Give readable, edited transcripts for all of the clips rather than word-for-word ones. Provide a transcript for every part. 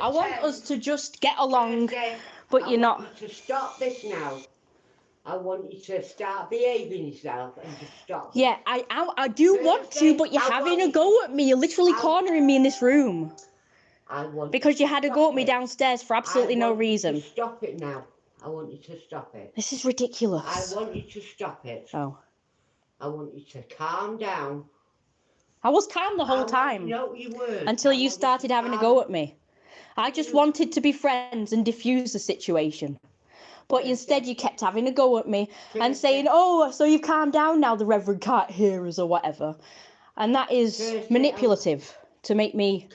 I want us to just get along, but you're not. I want you to stop this now. I want you to start behaving yourself and just stop. Yeah, I do want to, but you're having a go at me. You're literally cornering me in this room. Because you had a go at me downstairs for absolutely no reason. Stop it now. I want you to stop it. This is ridiculous. I want you to stop it. Oh. I want you to calm down. I was calm the whole time. No, you weren't. Until you started having a go at me. I just wanted to be friends and diffuse the situation. But instead you kept having a go at me and saying, oh, so you've calmed down now, the Reverend can't hear us or whatever. And that is manipulative to make me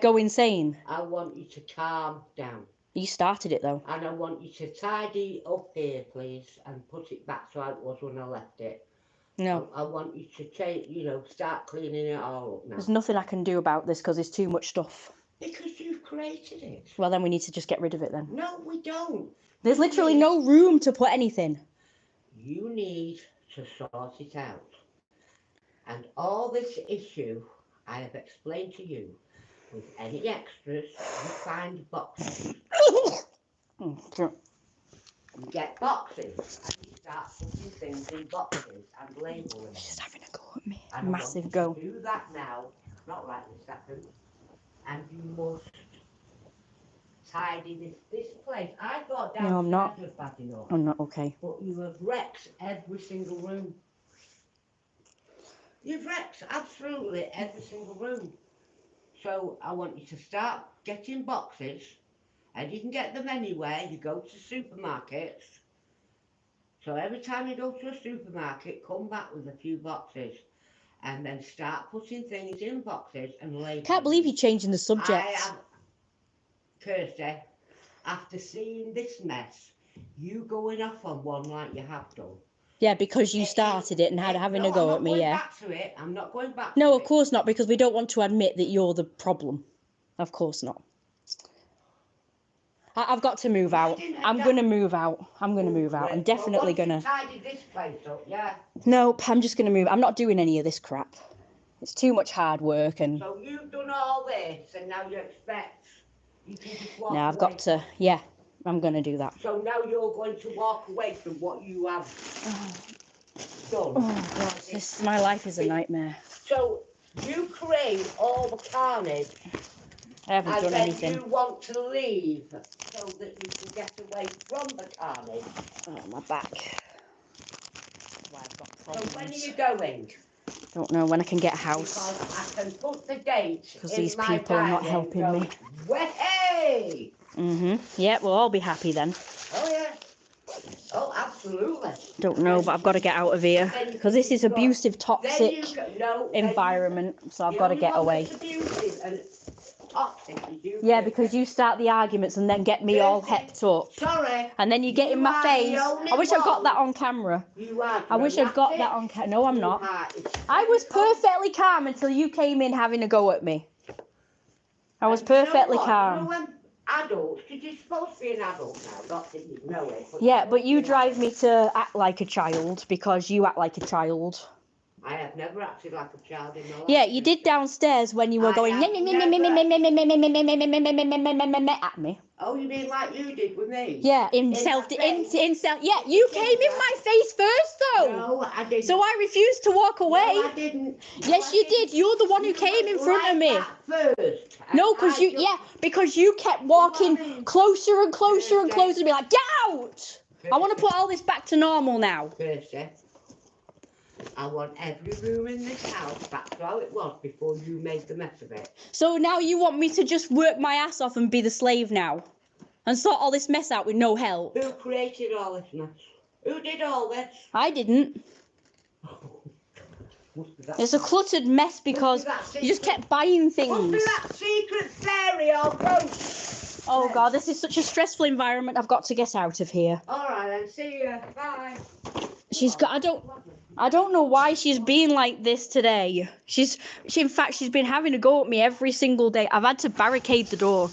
go insane. I want you to calm down. You started it though. And I want you to tidy up here, please, and put it back so it was when I left it. No. I want you to change, start cleaning it all up now. There's nothing I can do about this because it's too much stuff. Because you've created it. Well, then we need to just get rid of it then. No, we don't. There's literally no room to put anything. You need to sort it out. And all this issue I have explained to you. With any extras, you find boxes. You get boxes and you start putting things in boxes and labeling. She's having a go at me. And massive I want go. you to do that now, not right this second. And you must tidy this place. I thought downstairs I'm not. was bad enough. I'm not okay. But you have wrecked every single room. You've wrecked absolutely every single room. So I want you to start getting boxes, and you can get them anywhere. You go to supermarkets. So every time you go to a supermarket, come back with a few boxes, and then start putting things in boxes and labeling. Can't believe you're changing the subject. I am, Kirsty, after seeing this mess, you going off on one like you have done. Yeah, because you started it and having a go at me, yeah. I'm not going back to it. No, of course not, because we don't want to admit that you're the problem. Of course not. I've got to move out. I'm going to move out. I'm going to move out. I'm definitely going to... Tidy this place up, yeah. Nope, I'm just going to move. I'm not doing any of this crap. It's too much hard work and... So you've done all this and now you expect you can just walk away. No, I've got to... Yeah, I'm going to do that. So now you're going to walk away from what you have done. Oh, God, my life is a nightmare. So you create all the carnage. I haven't done anything. And you want to leave so that you can get away from the carnage. Oh, my back. Well, I've got problems. So when are you going? Don't know when I can get a house. Because I can put the date because these people are not helping me. Way! Yeah, we'll all be happy then. Oh, yeah. Oh, absolutely. Don't know, but I've got to get out of here. Because this is abusive, toxic environment. So I've got to get away. Yeah, because you start the arguments and then get me all hepped up. Sorry. And then you get in my face. I wish I got that on camera. I wish I got that on camera. No, I'm not. I was perfectly calm until you came in having a go at me. I was perfectly calm. Adults, because you're supposed to be an adult now, not that you know it. Yeah, but you drive me to act like a child because you act like a child. I have never acted like a child in my life. Yeah, you did downstairs when you were going at me. Oh, you mean like you did with me? Yeah, in self. Yeah, you came in my face first though. No, I didn't. So I refused to walk away. No, I didn't. Yes, you did. You're the one who came in front of me. First. No, because you kept walking closer and closer and closer to me, like, get out! I want to put all this back to normal now. Kirsty, I want every room in this house back to how it was before you made the mess of it. So now you want me to just work my ass off and be the slave now? And sort all this mess out with no help? Who created all this mess? Who did all this? I didn't. It's a cluttered mess because you just kept buying things. Must be that secret fairy or ghost. Oh God, this is such a stressful environment. I've got to get out of here. All right then, see you. Bye. I don't know why she's being like this today. In fact, she's been having a go at me every single day. I've had to barricade the door.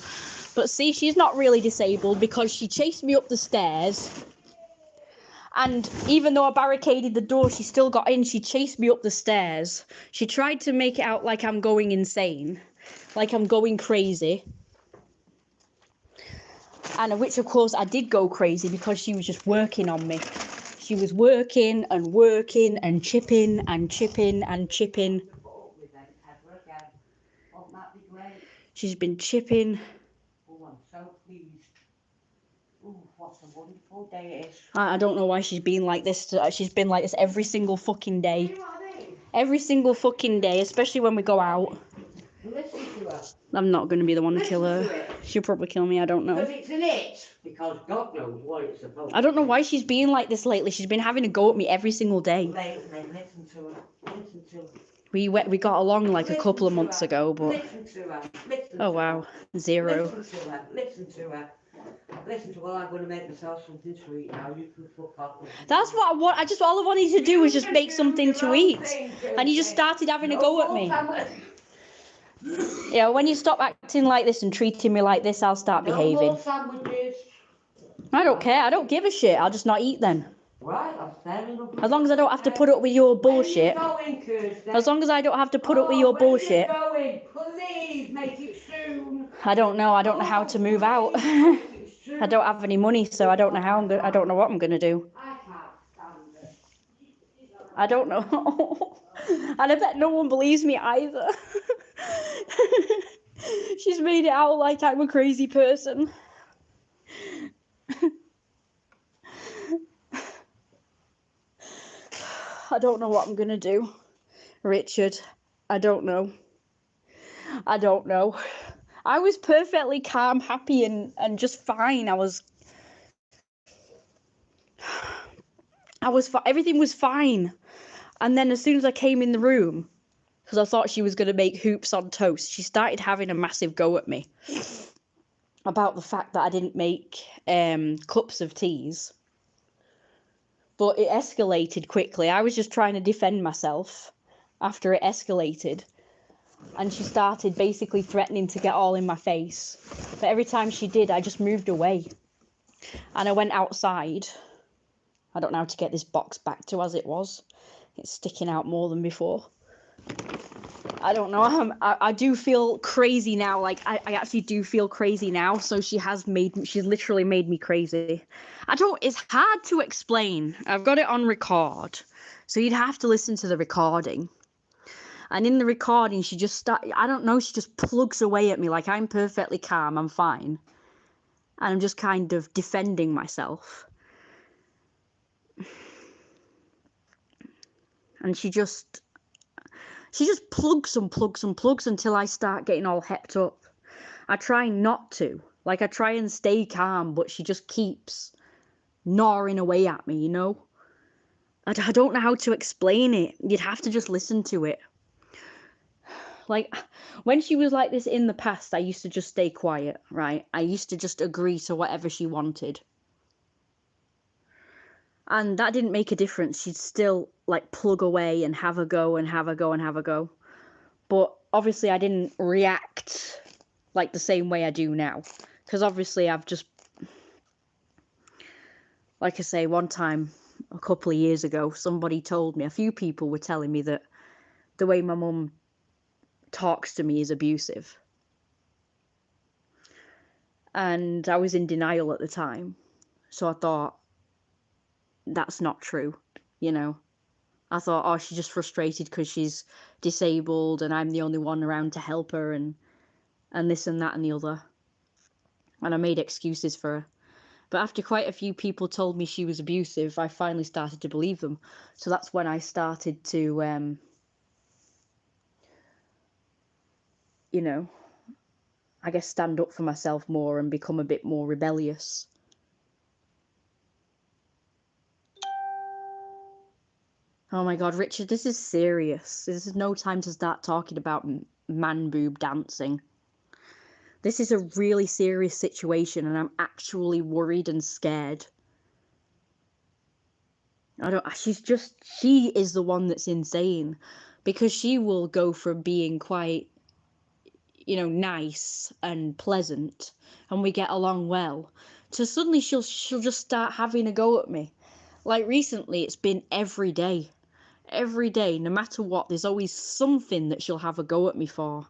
But see, she's not really disabled because she chased me up the stairs. And even though I barricaded the door, she still got in. She chased me up the stairs. She tried to make it out like I'm going insane. Like I'm going crazy. And which, of course, I did go crazy because she was just working on me. She was working and working and chipping and chipping and chipping. She's been chipping. Oh, I'm so pleased. Oh, what a wonderful day it is. I don't know why she's been like this. She's been like this every single fucking day. You know what I mean? Every single fucking day, especially when we go out. Listen to her. I'm not going to be the one to kill Listen to her. it. She'll probably kill me, I don't know. Because it's an it. Because God knows what it's supposed to I don't know be. why she's being like this lately. She's been having a go at me every single day. Listen to her. Listen to her. We got along like a couple of months Listen to her. ago, but Listen to her. Listen oh to wow, her. 0. Listen to her. Listen to her. Listen to her. Well, I'm going to make myself something to eat now. You can fuck off. That's what I want. All I wanted to do was just make something to eat, and you just started having a go at me. Yeah, when you stop acting like this and treating me like this, I'll start behaving. No more sandwiches. I don't care. I don't give a shit. I'll just not eat then. Right, that's fair enough. As long as I don't have to put up with your bullshit. Where are you going, Kirsten? As long as I don't have to put up with your bullshit. Where are you going? Please make it soon. I don't know. I don't know how to move out. I don't have any money, so I don't know how I don't know what I'm gonna do. I can't stand it. I don't know. And I bet no one believes me either. She's made it out like I'm a crazy person. I don't know what I'm gonna do. Richard, I don't know. I don't know. I was perfectly calm, happy, and just fine. Everything was fine. And then as soon as I came in the room, because I thought she was going to make hoops on toast, she started having a massive go at me about the fact that I didn't make cups of teas. But it escalated quickly. I was just trying to defend myself after it escalated. And she started basically threatening to get all in my face. But every time she did, I just moved away. And I went outside. I don't know how to get this box back to as it was. It's sticking out more than before. I don't know. I do feel crazy now. Like, I actually do feel crazy now. So she's literally made me crazy. It's hard to explain. I've got it on record. So you'd have to listen to the recording. And in the recording, she just she just plugs away at me like I'm perfectly calm, I'm fine. And I'm just kind of defending myself. And she just plugs and plugs and plugs until I start getting all hepped up. I try not to. Like, I try and stay calm, but she just keeps gnawing away at me, you know? I don't know how to explain it. You'd have to just listen to it. Like, when she was like this in the past, I used to just stay quiet, right? I used to just agree to whatever she wanted. And that didn't make a difference. She'd still, like, plug away and have a go and have a go and have a go. But obviously I didn't react, like, the same way I do now. Because obviously I've just... Like I say, one time, a couple of years ago, a few people were telling me that the way my mum talks to me is abusive. And I was in denial at the time. So I thought, that's not true, you know. I thought, oh, she's just frustrated because she's disabled and I'm the only one around to help her and this and that and the other. And I made excuses for her. But after quite a few people told me she was abusive, I finally started to believe them. So that's when I started to, you know, I guess stand up for myself more and become a bit more rebellious. Oh my God, Richard, this is serious. This is no time to start talking about man boob dancing. This is a really serious situation and I'm actually worried and scared. She is the one that's insane, because she will go from being quite, you know, nice and pleasant and we get along well, to suddenly she'll just start having a go at me. Like recently, it's been every day. Every day, no matter what, there's always something that she'll have a go at me for.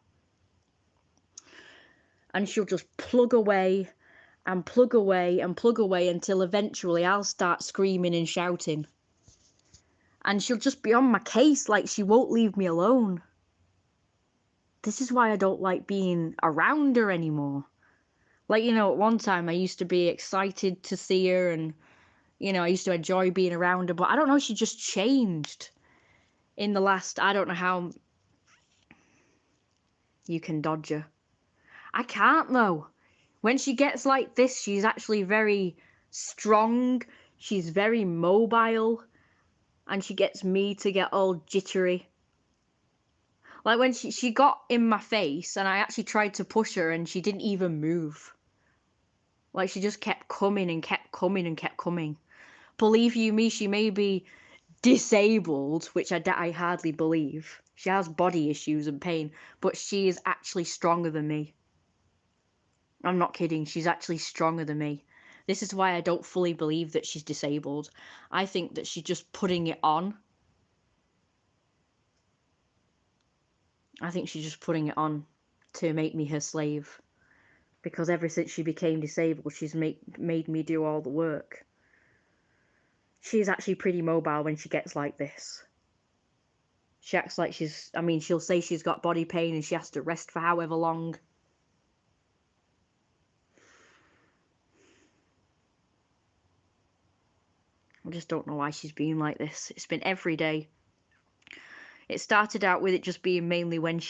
And she'll just plug away and plug away until eventually I'll start screaming and shouting. And she'll just be on my case, like she won't leave me alone. This is why I don't like being around her anymore. Like, you know, at one time I used to be excited to see her and, you know, I used to enjoy being around her, but I don't know, she just changed in the last, I don't know how you can dodge her. I can't though. When she gets like this, she's actually very strong, she's very mobile, and she gets me to get all jittery. Like when she got in my face and I actually tried to push her and she didn't even move. Like she just kept coming and kept coming and kept coming. Believe you me, she may be disabled, which I hardly believe. She has body issues and pain, but she is actually stronger than me. I'm not kidding, she's actually stronger than me. This is why I don't fully believe that she's disabled. I think that she's just putting it on. I think she's just putting it on to make me her slave. Because ever since she became disabled, she's made me do all the work. She's actually pretty mobile when she gets like this. She acts like she'll say she's got body pain and she has to rest for however long. I just don't know why she's being like this. It's been every day. It started out with it just being mainly when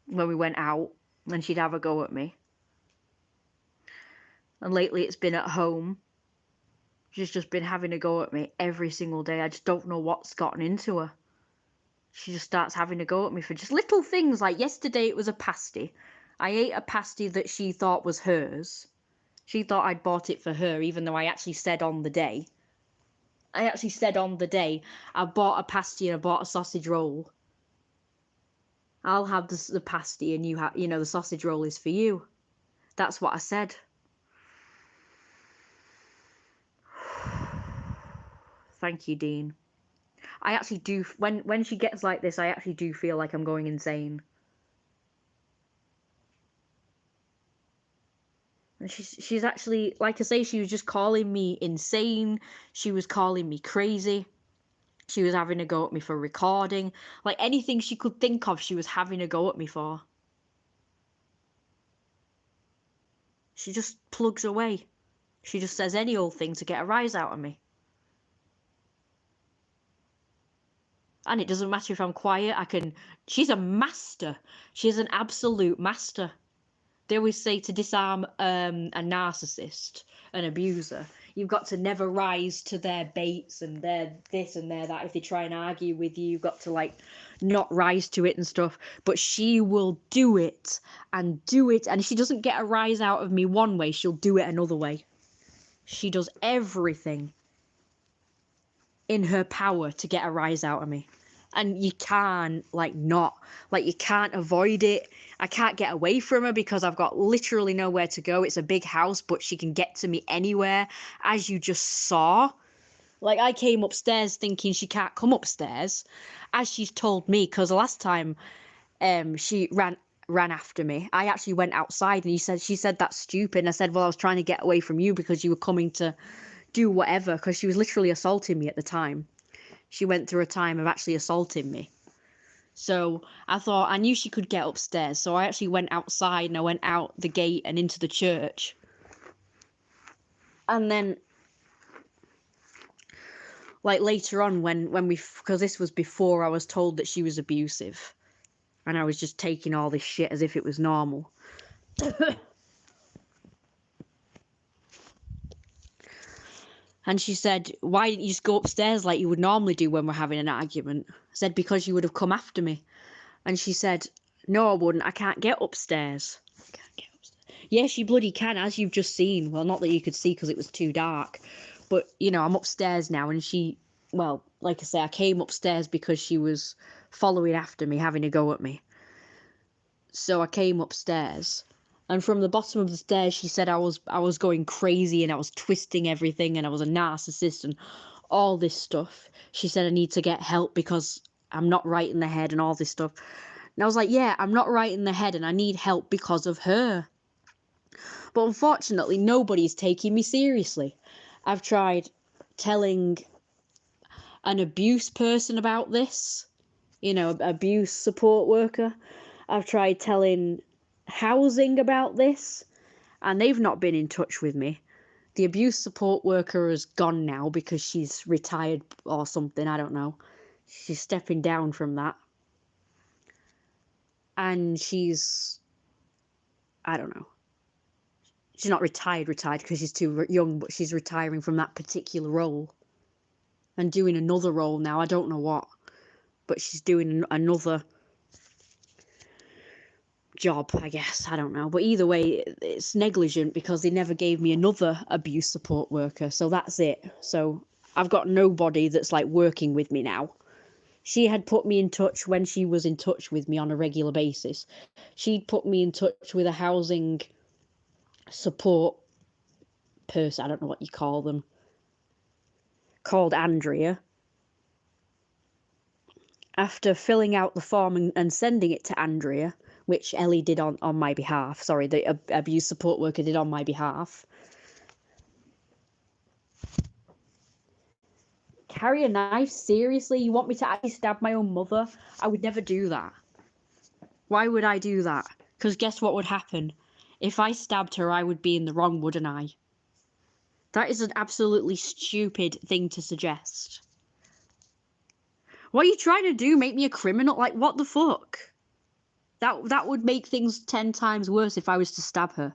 we went out and she'd have a go at me. And lately it's been at home. She's just been having a go at me every single day. I just don't know what's gotten into her. She just starts having a go at me for just little things. Like yesterday it was a pasty. I ate a pasty that she thought was hers. She thought I'd bought it for her, even though I actually said on the day. I bought a pasty and I bought a sausage roll. I'll have the pasty and the sausage roll is for you. That's what I said. Thank you, Dean. I actually do, when she gets like this, I actually do feel like I'm going insane. And she's actually, like I say, she was just calling me insane. She was calling me crazy. She was having a go at me for recording. Like anything she could think of, she was having a go at me for. She just plugs away. She just says any old thing to get a rise out of me. And it doesn't matter if I'm quiet, she's a master. She's an absolute master. They always say to disarm a narcissist, an abuser, you've got to never rise to their baits and their this and their that. If they try and argue with you, you've got to like not rise to it and stuff. But she will do it. And if she doesn't get a rise out of me one way, she'll do it another way. She does everything in her power to get a rise out of me. And you can't, you can't avoid it. I can't get away from her because I've got literally nowhere to go. It's a big house, but she can get to me anywhere, as you just saw. Like, I came upstairs thinking she can't come upstairs, as she's told me, because the last time she ran after me, I actually went outside and she said that's stupid. And I said, well, I was trying to get away from you because you were coming to do whatever, because she was literally assaulting me at the time. She went through a time of actually assaulting me. So I knew she could get upstairs. So I actually went outside and I went out the gate and into the church. And then, like later on because this was before I was told that she was abusive. And I was just taking all this shit as if it was normal. And she said, why didn't you just go upstairs like you would normally do when we're having an argument? I said, because you would have come after me. And she said, no, I wouldn't. I can't get upstairs. Yeah, she bloody can, as you've just seen. Well, not that you could see because it was too dark. But, I'm upstairs now. And like I say, I came upstairs because she was following after me, having a go at me. So I came upstairs. And from the bottom of the stairs, she said I was going crazy and I was twisting everything and I was a narcissist and all this stuff. She said I need to get help because I'm not right in the head and all this stuff. And I was like, yeah, I'm not right in the head and I need help because of her. But unfortunately, nobody's taking me seriously. I've tried telling an abuse person about this, abuse support worker. I've tried telling housing about this, and they've not been in touch with me. The abuse support worker is gone now because she's retired or something, I don't know. She's stepping down from that. And I don't know. She's not retired because she's too young, but she's retiring from that particular role and doing another role now. I don't know what, but she's doing another job, I guess. I don't know. But either way, it's negligent because they never gave me another abuse support worker. So that's it. So I've got nobody that's like working with me now. She had put me in touch when she was in touch with me on a regular basis. She'd put me in touch with a housing support person, I don't know what you call them, called Andrea. After filling out the form and sending it to Andrea, which Ellie did on my behalf, sorry, the abuse support worker did on my behalf. Carry a knife? Seriously? You want me to actually stab my own mother? I would never do that. Why would I do that? Because guess what would happen? If I stabbed her, I would be in the wrong, wouldn't I? That is an absolutely stupid thing to suggest. What are you trying to do? Make me a criminal? Like, what the fuck? That would make things 10 times worse if I was to stab her.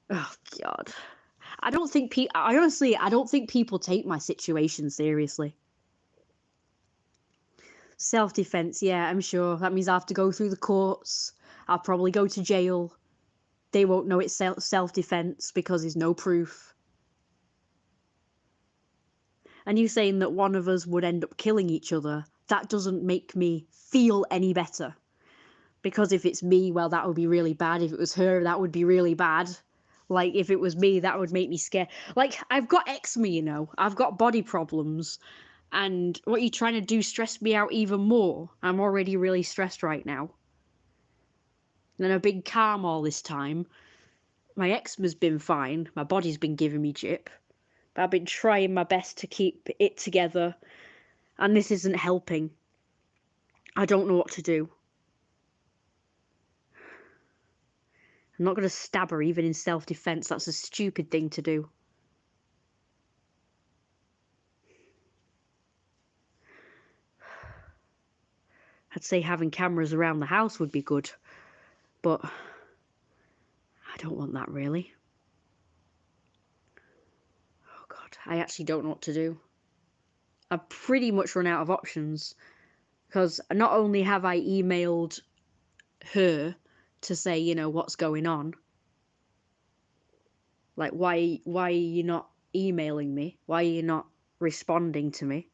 Oh, God. I don't think people take my situation seriously. Self-defense, yeah, I'm sure. That means I have to go through the courts. I'll probably go to jail. They won't know it's self-defense because there's no proof. And you saying that one of us would end up killing each other, that doesn't make me feel any better. Because if it's me, well, that would be really bad. If it was her, that would be really bad. Like, if it was me, that would make me scared. Like, I've got eczema, I've got body problems. And what you're trying to do stress me out even more. I'm already really stressed right now. And I've been calm all this time. My eczema's been fine. My body's been giving me jip. But I've been trying my best to keep it together. And this isn't helping. I don't know what to do. I'm not going to stab her even in self-defense. That's a stupid thing to do. I'd say having cameras around the house would be good. But I don't want that, really. Oh, God. I actually don't know what to do. I've pretty much run out of options. Because not only have I emailed her to say, what's going on. Like, why are you not emailing me? Why are you not responding to me?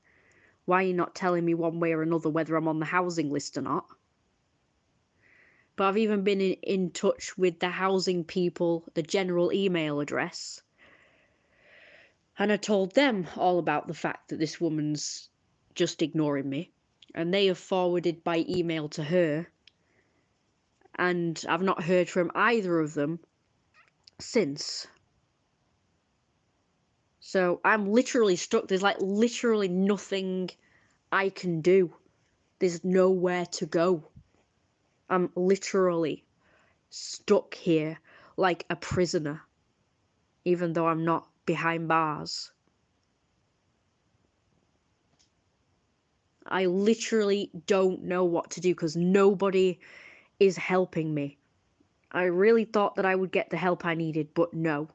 Why are you not telling me one way or another whether I'm on the housing list or not? But I've even been in touch with the housing people, the general email address. And I told them all about the fact that this woman's just ignoring me. And they have forwarded by email to her. And I've not heard from either of them since. So I'm literally stuck. There's like literally nothing I can do. There's nowhere to go. I'm literally stuck here like a prisoner, even though I'm not behind bars. I literally don't know what to do because nobody is helping me. I really thought that I would get the help I needed, but no.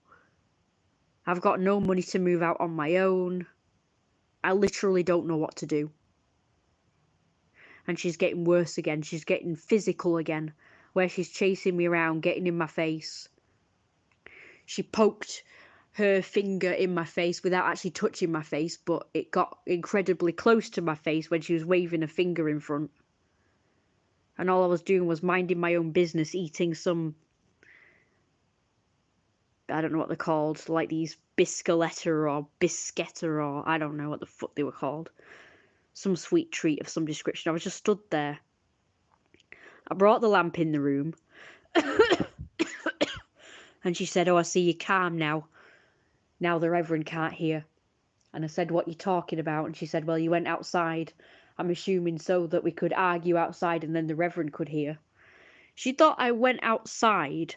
I've got no money to move out on my own. I literally don't know what to do. And she's getting worse again. She's getting physical again, where she's chasing me around, getting in my face. She poked her finger in my face without actually touching my face, but it got incredibly close to my face when she was waving a finger in front. And all I was doing was minding my own business, eating some, I don't know what they're called, like these biscoletta or bisquetta or I don't know what the fuck they were called. Some sweet treat of some description. I was just stood there. I brought the lamp in the room. And she said, "Oh, I see you're calm now. Now the Reverend can't hear." And I said, "What you talking about?" And she said, "Well, you went outside. I'm assuming so that we could argue outside and then the Reverend could hear." She thought I went outside.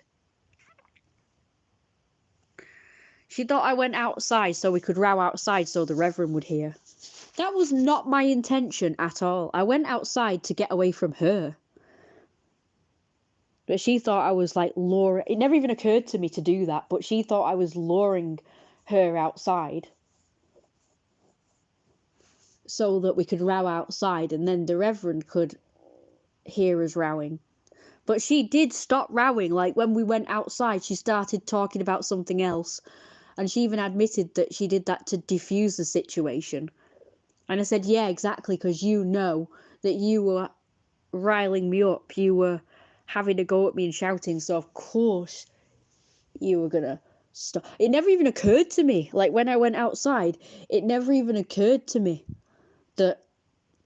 She thought I went outside so we could row outside so the Reverend would hear. That was not my intention at all. I went outside to get away from her. But she thought I was like luring. It never even occurred to me to do that, but she thought I was luring her outside so that we could row outside and then the Reverend could hear us rowing. But she did stop rowing. Like when we went outside, she started talking about something else. And she even admitted that she did that to diffuse the situation. And I said, "Yeah, exactly, because you know that you were riling me up. You were having a go at me and shouting, so of course you were gonna stop." It never even occurred to me. Like when I went outside, it never even occurred to me that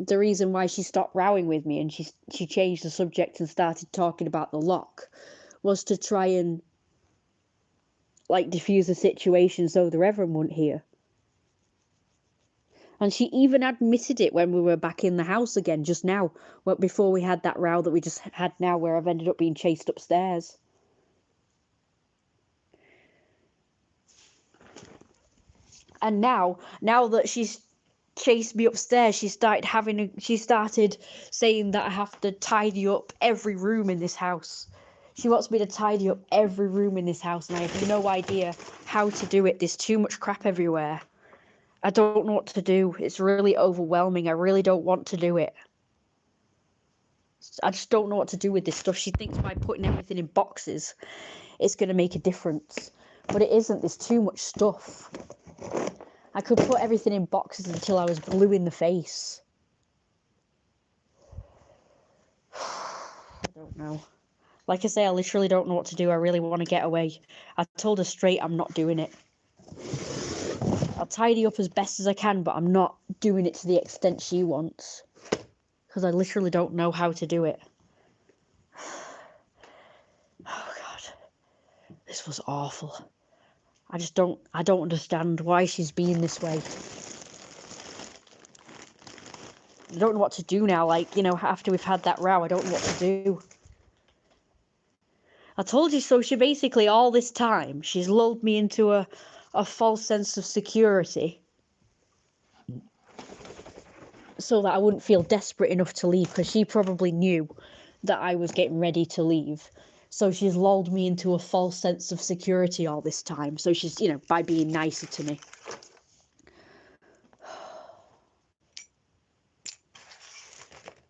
the reason why she stopped rowing with me and she changed the subject and started talking about the lock was to try and like diffuse the situation so the Reverend wouldn't hear. And she even admitted it when we were back in the house again just now, before we had that row that we just had now where I've ended up being chased upstairs. And now that she's chased me upstairs, she started saying that I have to tidy up every room in this house. She wants me to tidy up every room in this house, and I have no idea how to do it. There's too much crap everywhere. I don't know what to do. It's really overwhelming. I really don't want to do it. I just don't know what to do with this stuff. She thinks by putting everything in boxes, it's going to make a difference. But it isn't. There's too much stuff. I could put everything in boxes until I was blue in the face. I don't know. Like I say, I literally don't know what to do. I really want to get away. I told her straight I'm not doing it. I'll tidy up as best as I can, but I'm not doing it to the extent she wants. Because I literally don't know how to do it. Oh God. This was awful. I don't understand why she's being this way. I don't know what to do now. Like, after we've had that row, I don't know what to do. I told you so. She basically, all this time, she's lulled me into a false sense of security so that I wouldn't feel desperate enough to leave, because she probably knew that I was getting ready to leave. So she's lulled me into a false sense of security all this time. So she's, by being nicer to me.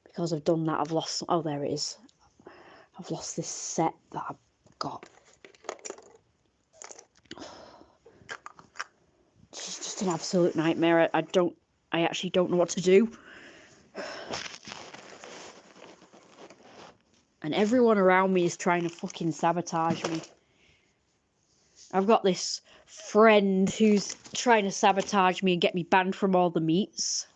Because I've done that, I've lost... Oh, there it is. I've lost this set that I've got. It's just an absolute nightmare. I actually don't know what to do. And everyone around me is trying to fucking sabotage me. I've got this friend who's trying to sabotage me and get me banned from all the meets.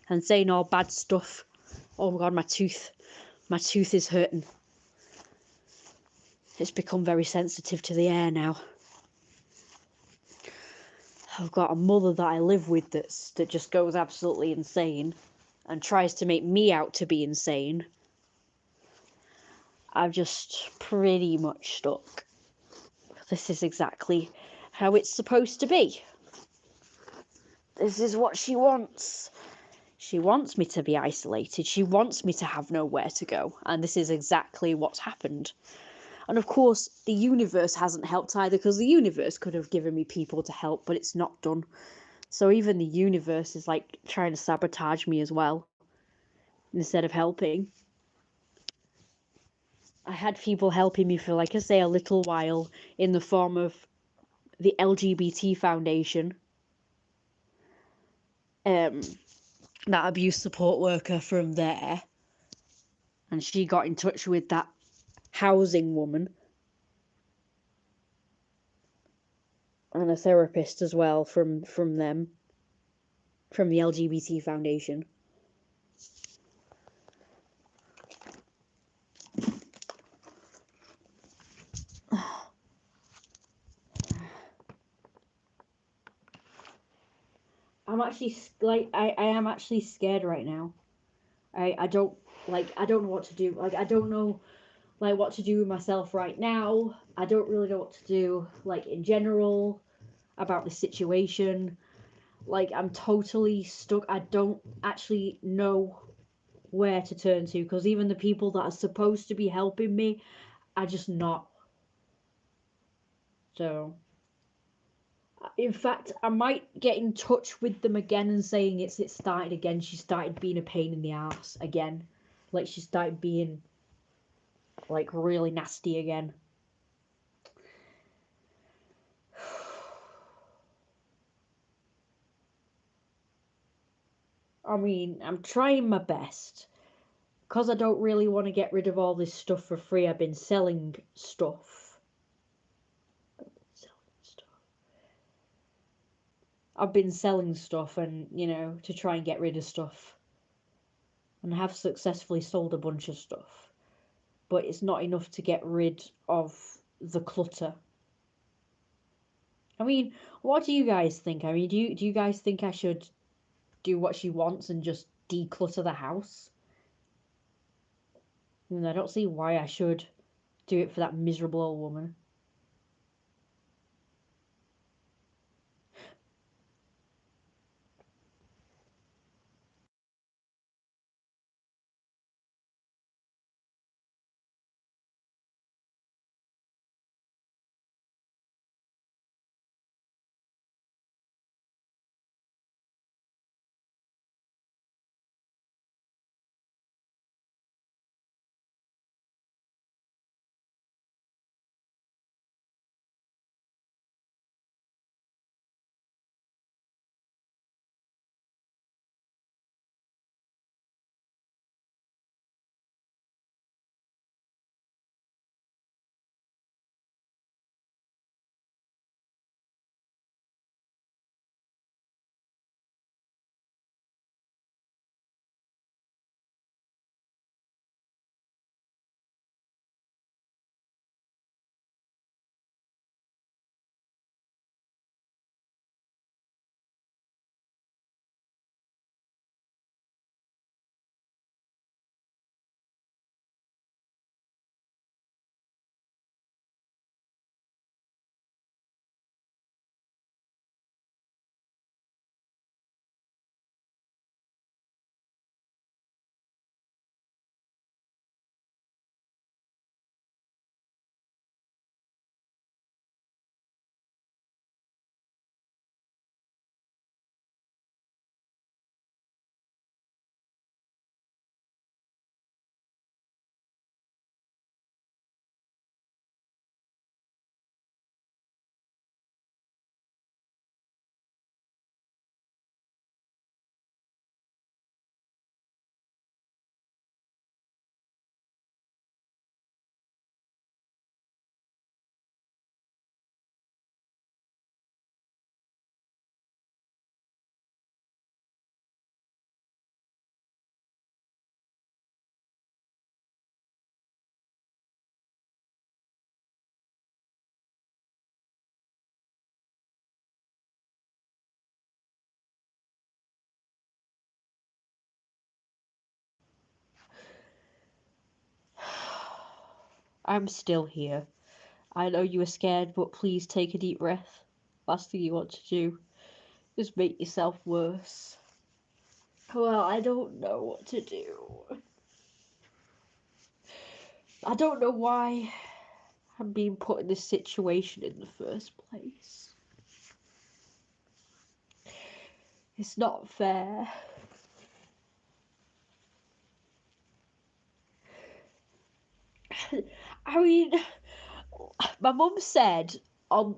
And saying all bad stuff. Oh my God, my tooth is hurting. It's become very sensitive to the air now. I've got a mother that I live with that just goes absolutely insane and tries to make me out to be insane. I'm just pretty much stuck. This is exactly how it's supposed to be. This is what she wants. She wants me to be isolated. She wants me to have nowhere to go. And this is exactly what's happened. And of course, the universe hasn't helped either, because the universe could have given me people to help, but it's not done. So even the universe is like trying to sabotage me as well, instead of helping. I had people helping me for, like I say, a little while in the form of the LGBT Foundation. That abuse support worker from there. And she got in touch with that housing woman. And a therapist as well from them. From the LGBT Foundation. I'm actually like I am actually scared right now. I don't I don't know what to do. Like I don't know like what to do with myself right now. I don't really know what to do like in general about the situation. Like I'm totally stuck. I don't actually know where to turn to because even the people that are supposed to be helping me are just not. So in fact, I might get in touch with them again and saying it started again. She started being a pain in the ass again. Like she started being like really nasty again. I mean, I'm trying my best. Because I don't really want to get rid of all this stuff for free, I've been selling stuff. I've been selling stuff and, you know, to try and get rid of stuff. And I have successfully sold a bunch of stuff. But it's not enough to get rid of the clutter. I mean, what do you guys think? I mean, do you guys think I should do what she wants and just declutter the house? I mean, I don't see why I should do it for that miserable old woman. I'm still here. I know you were scared, but please take a deep breath. Last thing you want to do is make yourself worse. Well, I don't know what to do. I don't know why I'm being put in this situation in the first place. It's not fair. I mean, my mum said on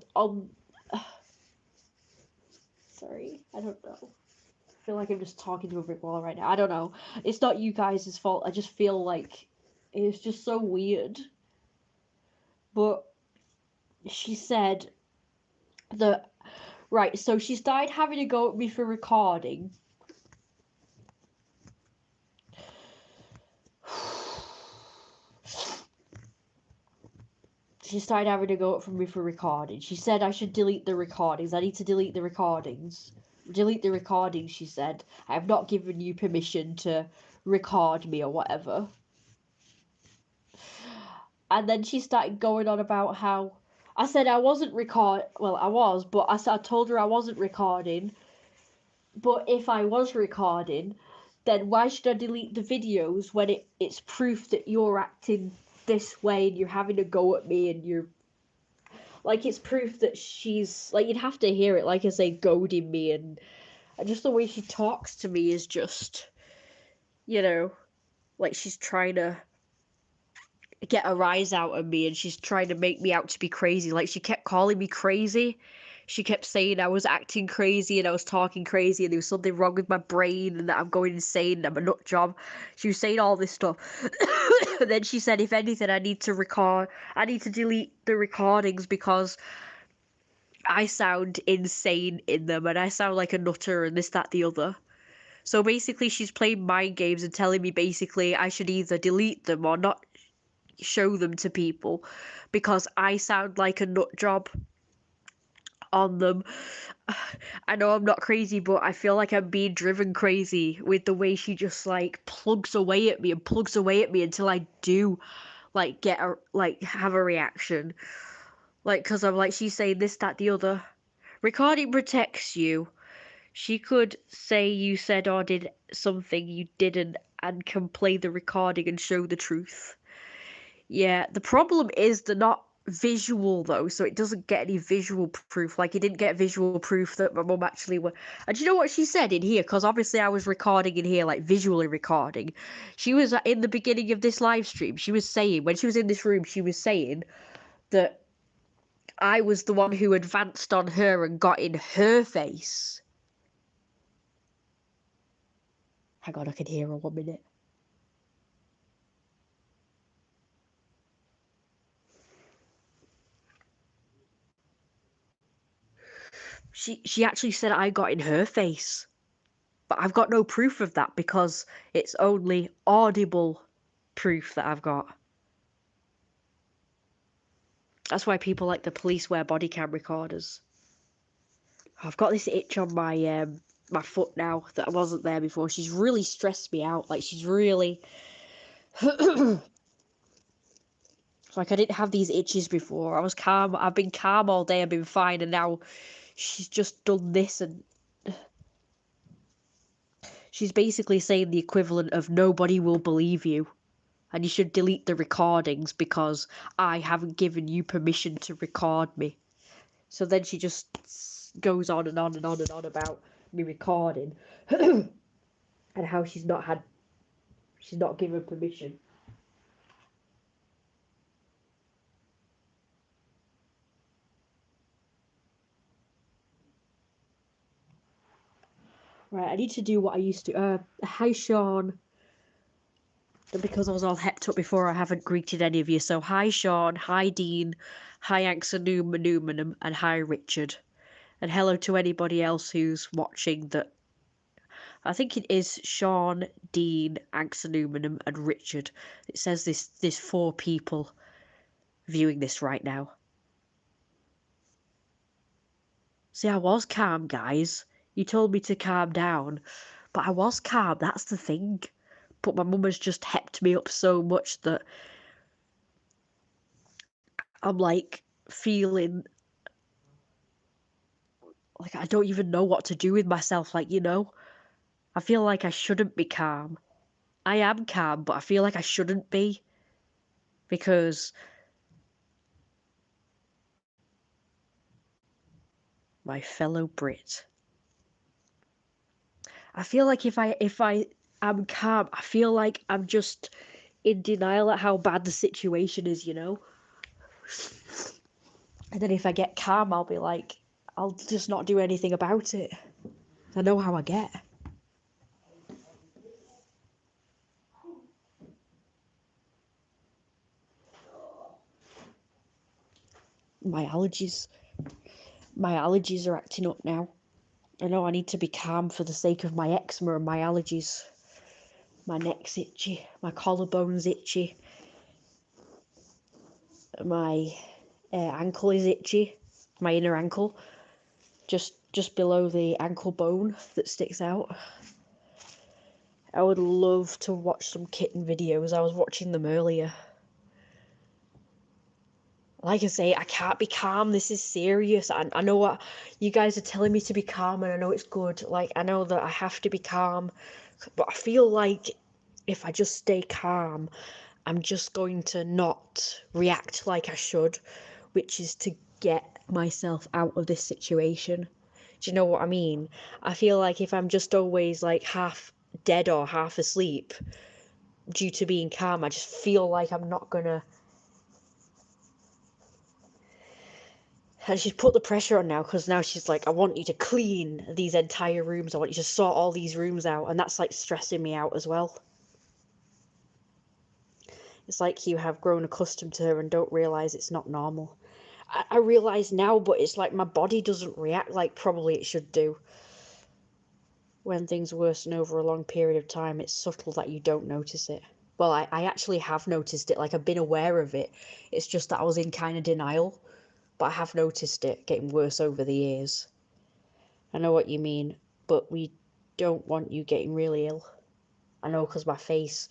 sorry, I don't know. I feel like I'm just talking to a brick wall right now. I don't know. It's not you guys' fault. I just feel like it's just so weird. But she said that right, so she started having to go at me for recording. She started having to go at me for recording. She said I should delete the recordings. I need to delete the recordings. delete the recording, she said. I have not given you permission to record me or whatever. And then she started going on about how I said I wasn't I was, but I told her I wasn't recording. But if I was recording, then why should I delete the videos when it's proof that you're acting this way and you're having a go at me and you're like, it's proof that she's like, you'd have to hear it, like I say, goading me, and just the way she talks to me is just, like she's trying to get a rise out of me and she's trying to make me out to be crazy. Like, she kept calling me crazy. She kept saying I was acting crazy and I was talking crazy and there was something wrong with my brain and that I'm going insane and I'm a nut job. She was saying all this stuff. And then she said, if anything, I need to delete the recordings because I sound insane in them and I sound like a nutter and this, that, the other. So basically, she's playing mind games and telling me basically I should either delete them or not show them to people because I sound like a nut job on them. I know I'm not crazy, but I feel like I'm being driven crazy with the way she just like plugs away at me and plugs away at me until I do like have a reaction. Like, because I'm like, she's saying this, that, the other. Recording protects you. She could say you said or did something you didn't and can play the recording and show the truth. Yeah, the problem is they're not visual though, so it doesn't get any visual proof. Like, it didn't get visual proof that my mum actually were. And do you know what she said in here? Because obviously I was recording in here, like visually recording. She was in the beginning of this live stream. She was saying, when she was in this room, she was saying that I was the one who advanced on her and got in her face. Hang on, I can hear her 1 minute. She actually said I got in her face. But I've got no proof of that because it's only audible proof that I've got. That's why people like the police wear body cam recorders. I've got this itch on my foot now that wasn't there before. She's really stressed me out. Like, she's really like, I didn't have these itches before. I was calm. I've been calm all day. I've been fine, and now she's just done this, and she's basically saying the equivalent of nobody will believe you. And you should delete the recordings because I haven't given you permission to record me. So then she just goes on and on and on and on about me recording and how she's not given permission. Right, I need to do what I used to. Hi, Sean. Because I was all hepped up before, I haven't greeted any of you. So hi, Sean. Hi, Dean. Hi, Axanumanum. And hi, Richard. And hello to anybody else who's watching that. I think it is Sean, Dean, Axanumanum, and Richard. It says there's 4 people viewing this right now. See, I was calm, guys. You told me to calm down. But I was calm, that's the thing. But my mum has just hepped me up so much that I'm like feeling like I don't even know what to do with myself. Like, I feel like I shouldn't be calm. I am calm, but I feel like I shouldn't be. Because my fellow Brit. I feel like if I am calm, I feel like I'm just in denial at how bad the situation is, And then if I get calm, I'll be like, I'll just not do anything about it. I know how I get. My allergies are acting up now. I know I need to be calm for the sake of my eczema and my allergies. My neck's itchy, my collarbone's itchy, my ankle is itchy, my inner ankle. Just just below the ankle bone that sticks out. I would love to watch some kitten videos. I was watching them earlier. Like I say, I can't be calm. This is serious. I know what you guys are telling me to be calm, and I know it's good. Like, I know that I have to be calm, but I feel like if I just stay calm, I'm just going to not react like I should, which is to get myself out of this situation. Do you know what I mean? I feel like if I'm just always like half dead or half asleep due to being calm, I just feel like I'm not gonna. And she's put the pressure on now, because now she's like, I want you to clean these entire rooms. I want you to sort all these rooms out. And that's like stressing me out as well. It's like you have grown accustomed to her and don't realise it's not normal. I realise now, but it's like my body doesn't react like probably it should do. When things worsen over a long period of time, it's subtle that you don't notice it. Well, I actually have noticed it. Like, I've been aware of it. It's just that I was in kind of denial. But I have noticed it getting worse over the years. I know what you mean, but we don't want you getting really ill. I know, because my face,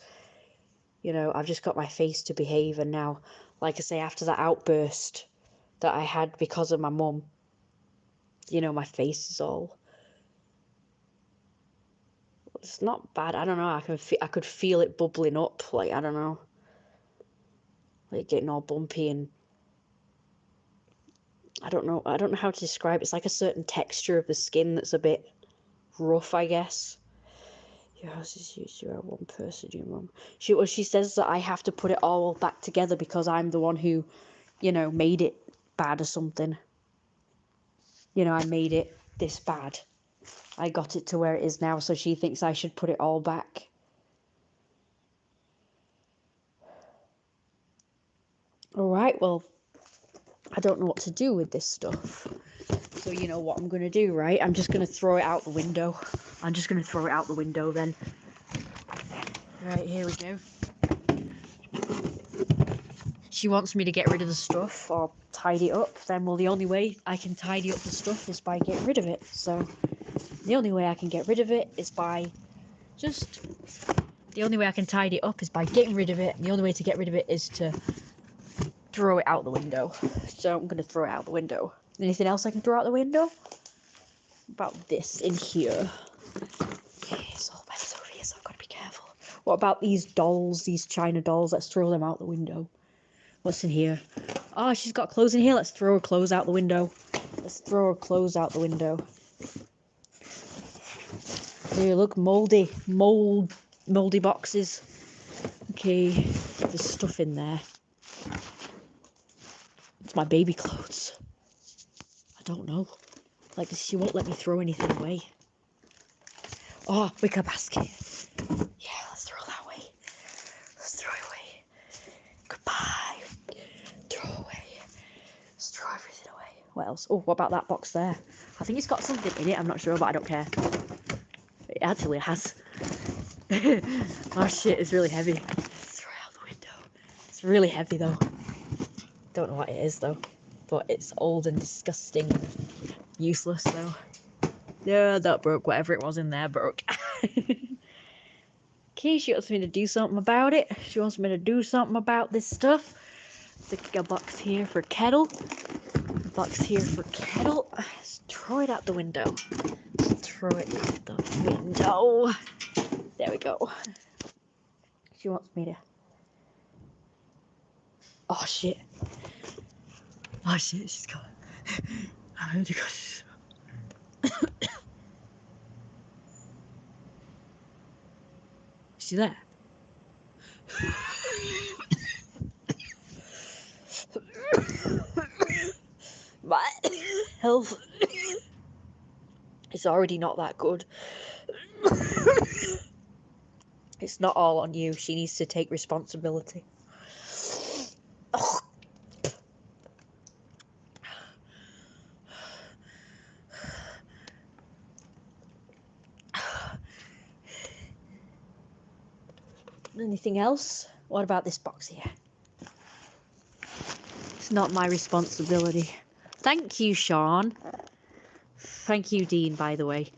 you know, I've just got my face to behave, and now, like I say, after that outburst that I had because of my mum, you know, my face is all... It's not bad. I don't know. I could feel it bubbling up. Like, I don't know. Like, getting all bumpy, and I don't know how to describe it. It's like a certain texture of the skin that's a bit rough, I guess. Your house is used to one person, your mum. She says that I have to put it all back together because I'm the one who, you know, made it bad or something. You know, I made it this bad. I got it to where it is now, so she thinks I should put it all back. Alright, well, I don't know what to do with this stuff. So you know what I'm going to do, right? I'm just going to throw it out the window. I'm just going to throw it out the window then. Right, here we go. She wants me to get rid of the stuff or tidy it up. Then, well, the only way I can tidy up the stuff is by getting rid of it. So the only way I can get rid of it is by just... The only way I can tidy it up is by getting rid of it. And the only way to get rid of it is to throw it out the window. So I'm going to throw it out the window. Anything else I can throw out the window? About this in here. Yeah, it's all messed over here, so I've got to be careful. What about these dolls, these China dolls? Let's throw them out the window. What's in here? Oh, she's got clothes in here. Let's throw her clothes out the window. Let's throw her clothes out the window. Here, look, moldy boxes. Okay, there's stuff in there. It's my baby clothes. I don't know. Like, she won't let me throw anything away. Oh, wicker basket. Yeah, let's throw that away. Let's throw it away. Goodbye. Throw away. Let's throw everything away. What else? Oh, what about that box there? I think it's got something in it. I'm not sure, but I don't care. It actually has. Oh shit, it's really heavy. Let's throw it out the window. It's really heavy though. Don't know what it is though. But it's old and disgusting. Useless though. Yeah, that broke. Whatever it was in there broke. Okay, she wants me to do something about it. She wants me to do something about this stuff. Stick a box here for kettle. A box here for kettle. Let's throw it out the window. Throw it out the window. There we go. She wants me to... Oh shit. Oh shit, she's coming. I'm going to go. Is she there? My health is already not that good. It's not all on you. She needs to take responsibility. Anything else? What about this box here? It's not my responsibility. Thank you, Sean. Thank you, Dean, by the way.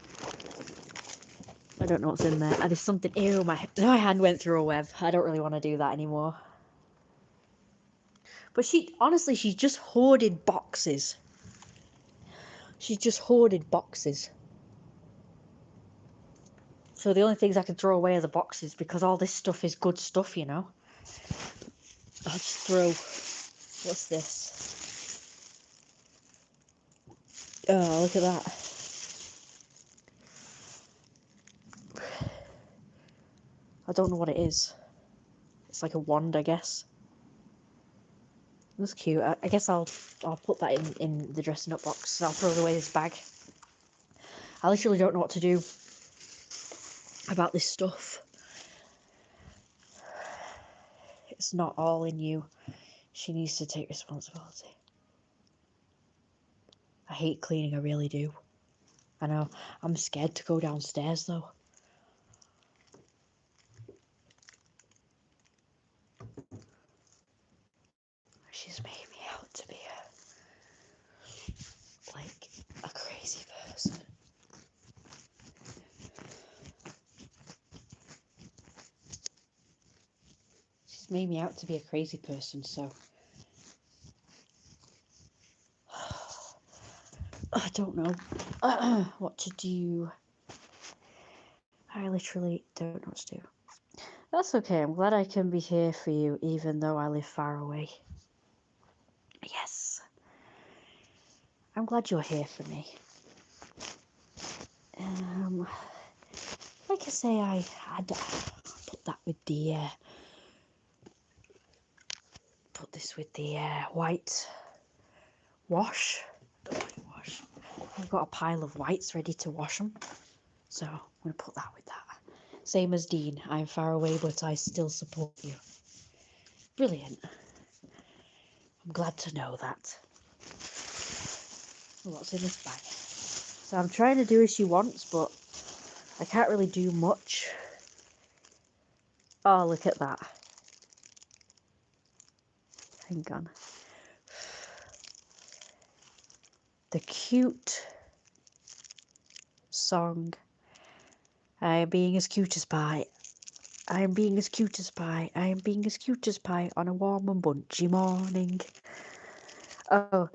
I don't know what's in there. There's something. Ew, my hand went through a web. I don't really want to do that anymore. But honestly, she's just hoarded boxes. She's just hoarded boxes. So the only things I can throw away are the boxes, because all this stuff is good stuff, you know. I'll just throw. What's this? Oh, look at that. I don't know what it is. It's like a wand, I guess. That's cute. I guess I'll put that in the dressing up box. I'll throw away this bag. I literally don't know what to do about this stuff. It's not all in you. She needs to take responsibility. I hate cleaning, I really do. I know. I'm scared to go downstairs though. She's made me out to be a crazy person. She's made me out to be a crazy person, so I don't know what to do. I literally don't know what to do. That's okay. I'm glad I can be here for you, even though I live far away. Yes. I'm glad you're here for me. Like I say, I'd put that with the put this with the white wash. I've got a pile of whites ready to wash them, so I'm gonna put that with that. Same as Dean. I'm far away, but I still support you. Brilliant. I'm glad to know that. What's in this bag? So I'm trying to do as she wants, but I can't really do much. Oh, look at that. Hang on. The cute song. I am being as cute as pie. I am being as cute as pie. I am being as cute as pie on a warm and bunchy morning. Oh,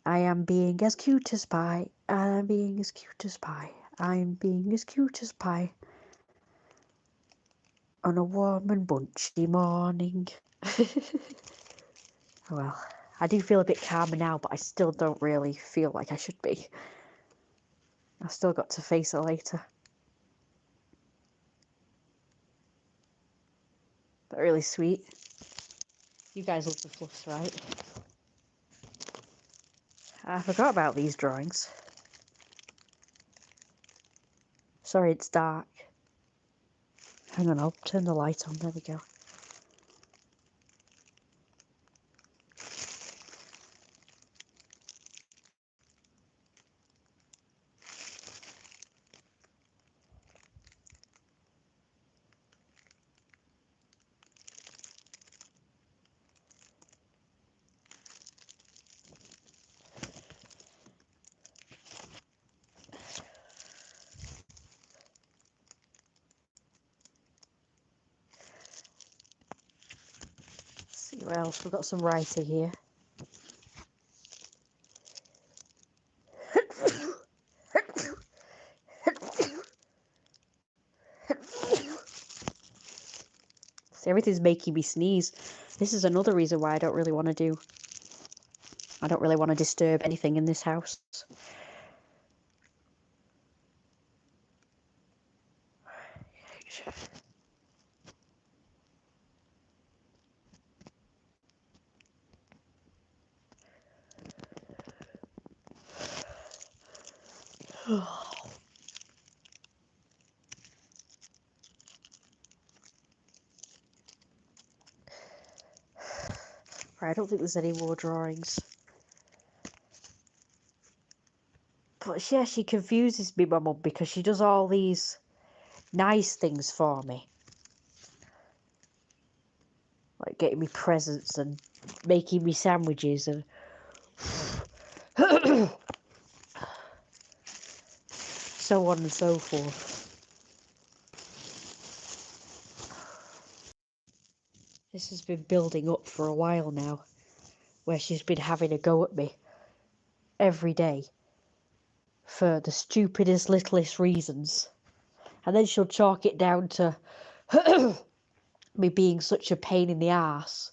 I am being as cute as pie. I am being as cute as pie. I am being as cute as pie on a warm and bunchy morning. Well, I do feel a bit calmer now, but I still don't really feel like I should be. I've still got to face it later. But really sweet. You guys love the fluffs, right? I forgot about these drawings. Sorry, it's dark. Hang on, I'll turn the light on. There we go. Let's see what else. We've got some writing here. See, everything's making me sneeze. This is another reason why I don't really want to disturb anything in this house. Right, I don't think there's any more drawings. But yeah, she confuses me, my mum, because she does all these nice things for me. Like getting me presents and making me sandwiches and... so on and so forth. This has been building up for a while now, where she's been having a go at me every day for the stupidest, littlest reasons. And then she'll chalk it down to me being such a pain in the ass.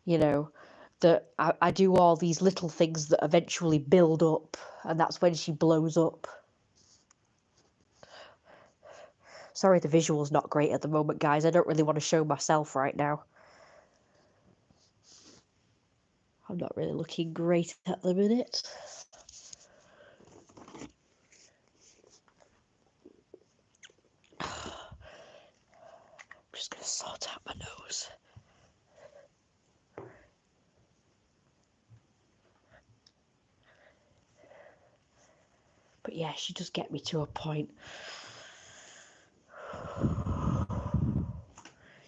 You know, that I do all these little things that eventually build up, and that's when she blows up. Sorry, the visual's not great at the moment, guys. I don't really want to show myself right now. I'm not really looking great at the minute. I'm just going to sort out my nose. But yeah, she does get me to a point.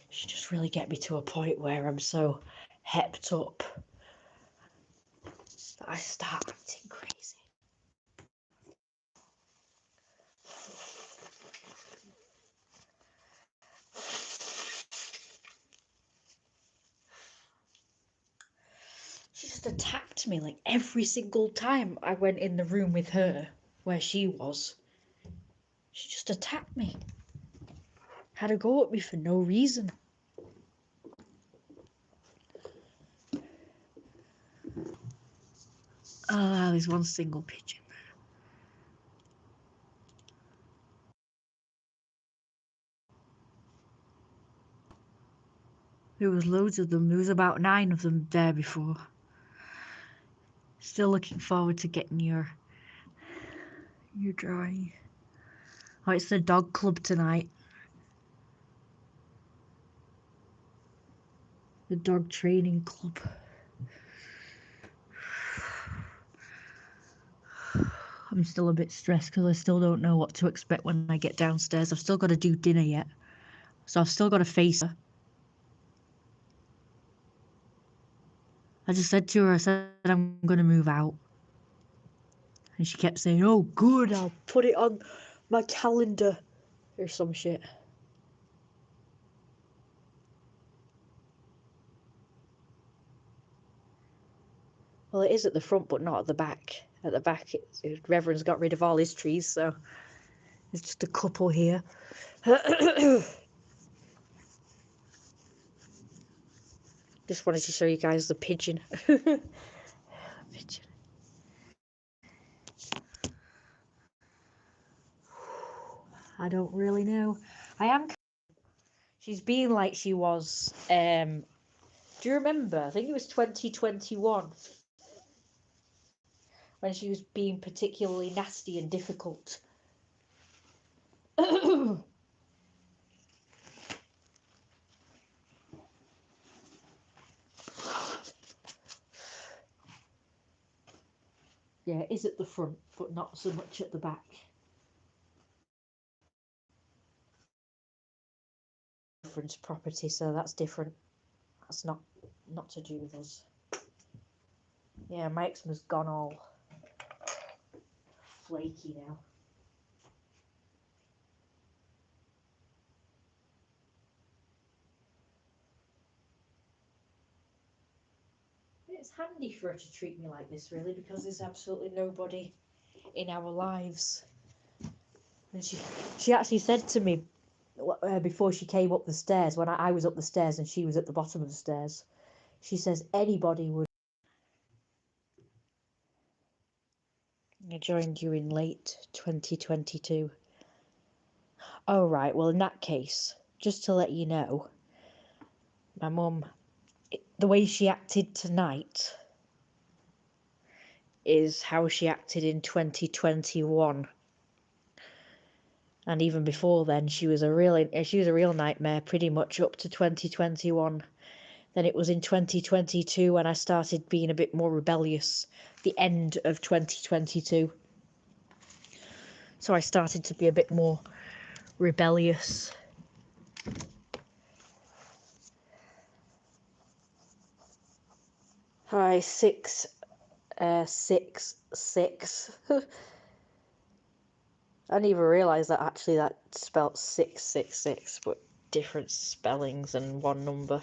She just really get me to a point where I'm so hepped up that I start acting crazy. She just attacked me like every single time I went in the room with her where she was. She just attacked me. Had a go at me for no reason. Oh, there's one single pigeon. There was loads of them. There was about 9 of them there before. Still looking forward to getting your drawing. Oh, it's the dog club tonight. The dog training club. I'm still a bit stressed because I still don't know what to expect when I get downstairs. I've still got to do dinner yet. So I've still got to face her. I just said to her, I said I'm going to move out. And she kept saying, oh good, I'll put it on my calendar or some shit. Well, it is at the front, but not at the back. At the back, Reverend's got rid of all his trees, so there's just a couple here. Just wanted to show you guys the pigeon. Pigeon. I don't really know. I am. She's being like she was. Do you remember? I think it was 2021 when she was being particularly nasty and difficult. Yeah, it is at the front, but not so much at the back. Reference property, so that's different. That's not to do with us. Yeah, my eczema's gone all flaky now. It's handy for her to treat me like this, really, because there's absolutely nobody in our lives. And she actually said to me before she came up the stairs, when I was up the stairs and she was at the bottom of the stairs, she says anybody would. I joined you in late 2022. Oh right, well in that case, just to let you know, my mum, the way she acted tonight is how she acted in 2021. And even before then, she was a real nightmare pretty much up to 2021. Then it was in 2022 when I started being a bit more rebellious, the end of 2022. So I started to be a bit more rebellious. Hi, 666. I didn't even realise that actually that spelt 666, but different spellings and one number.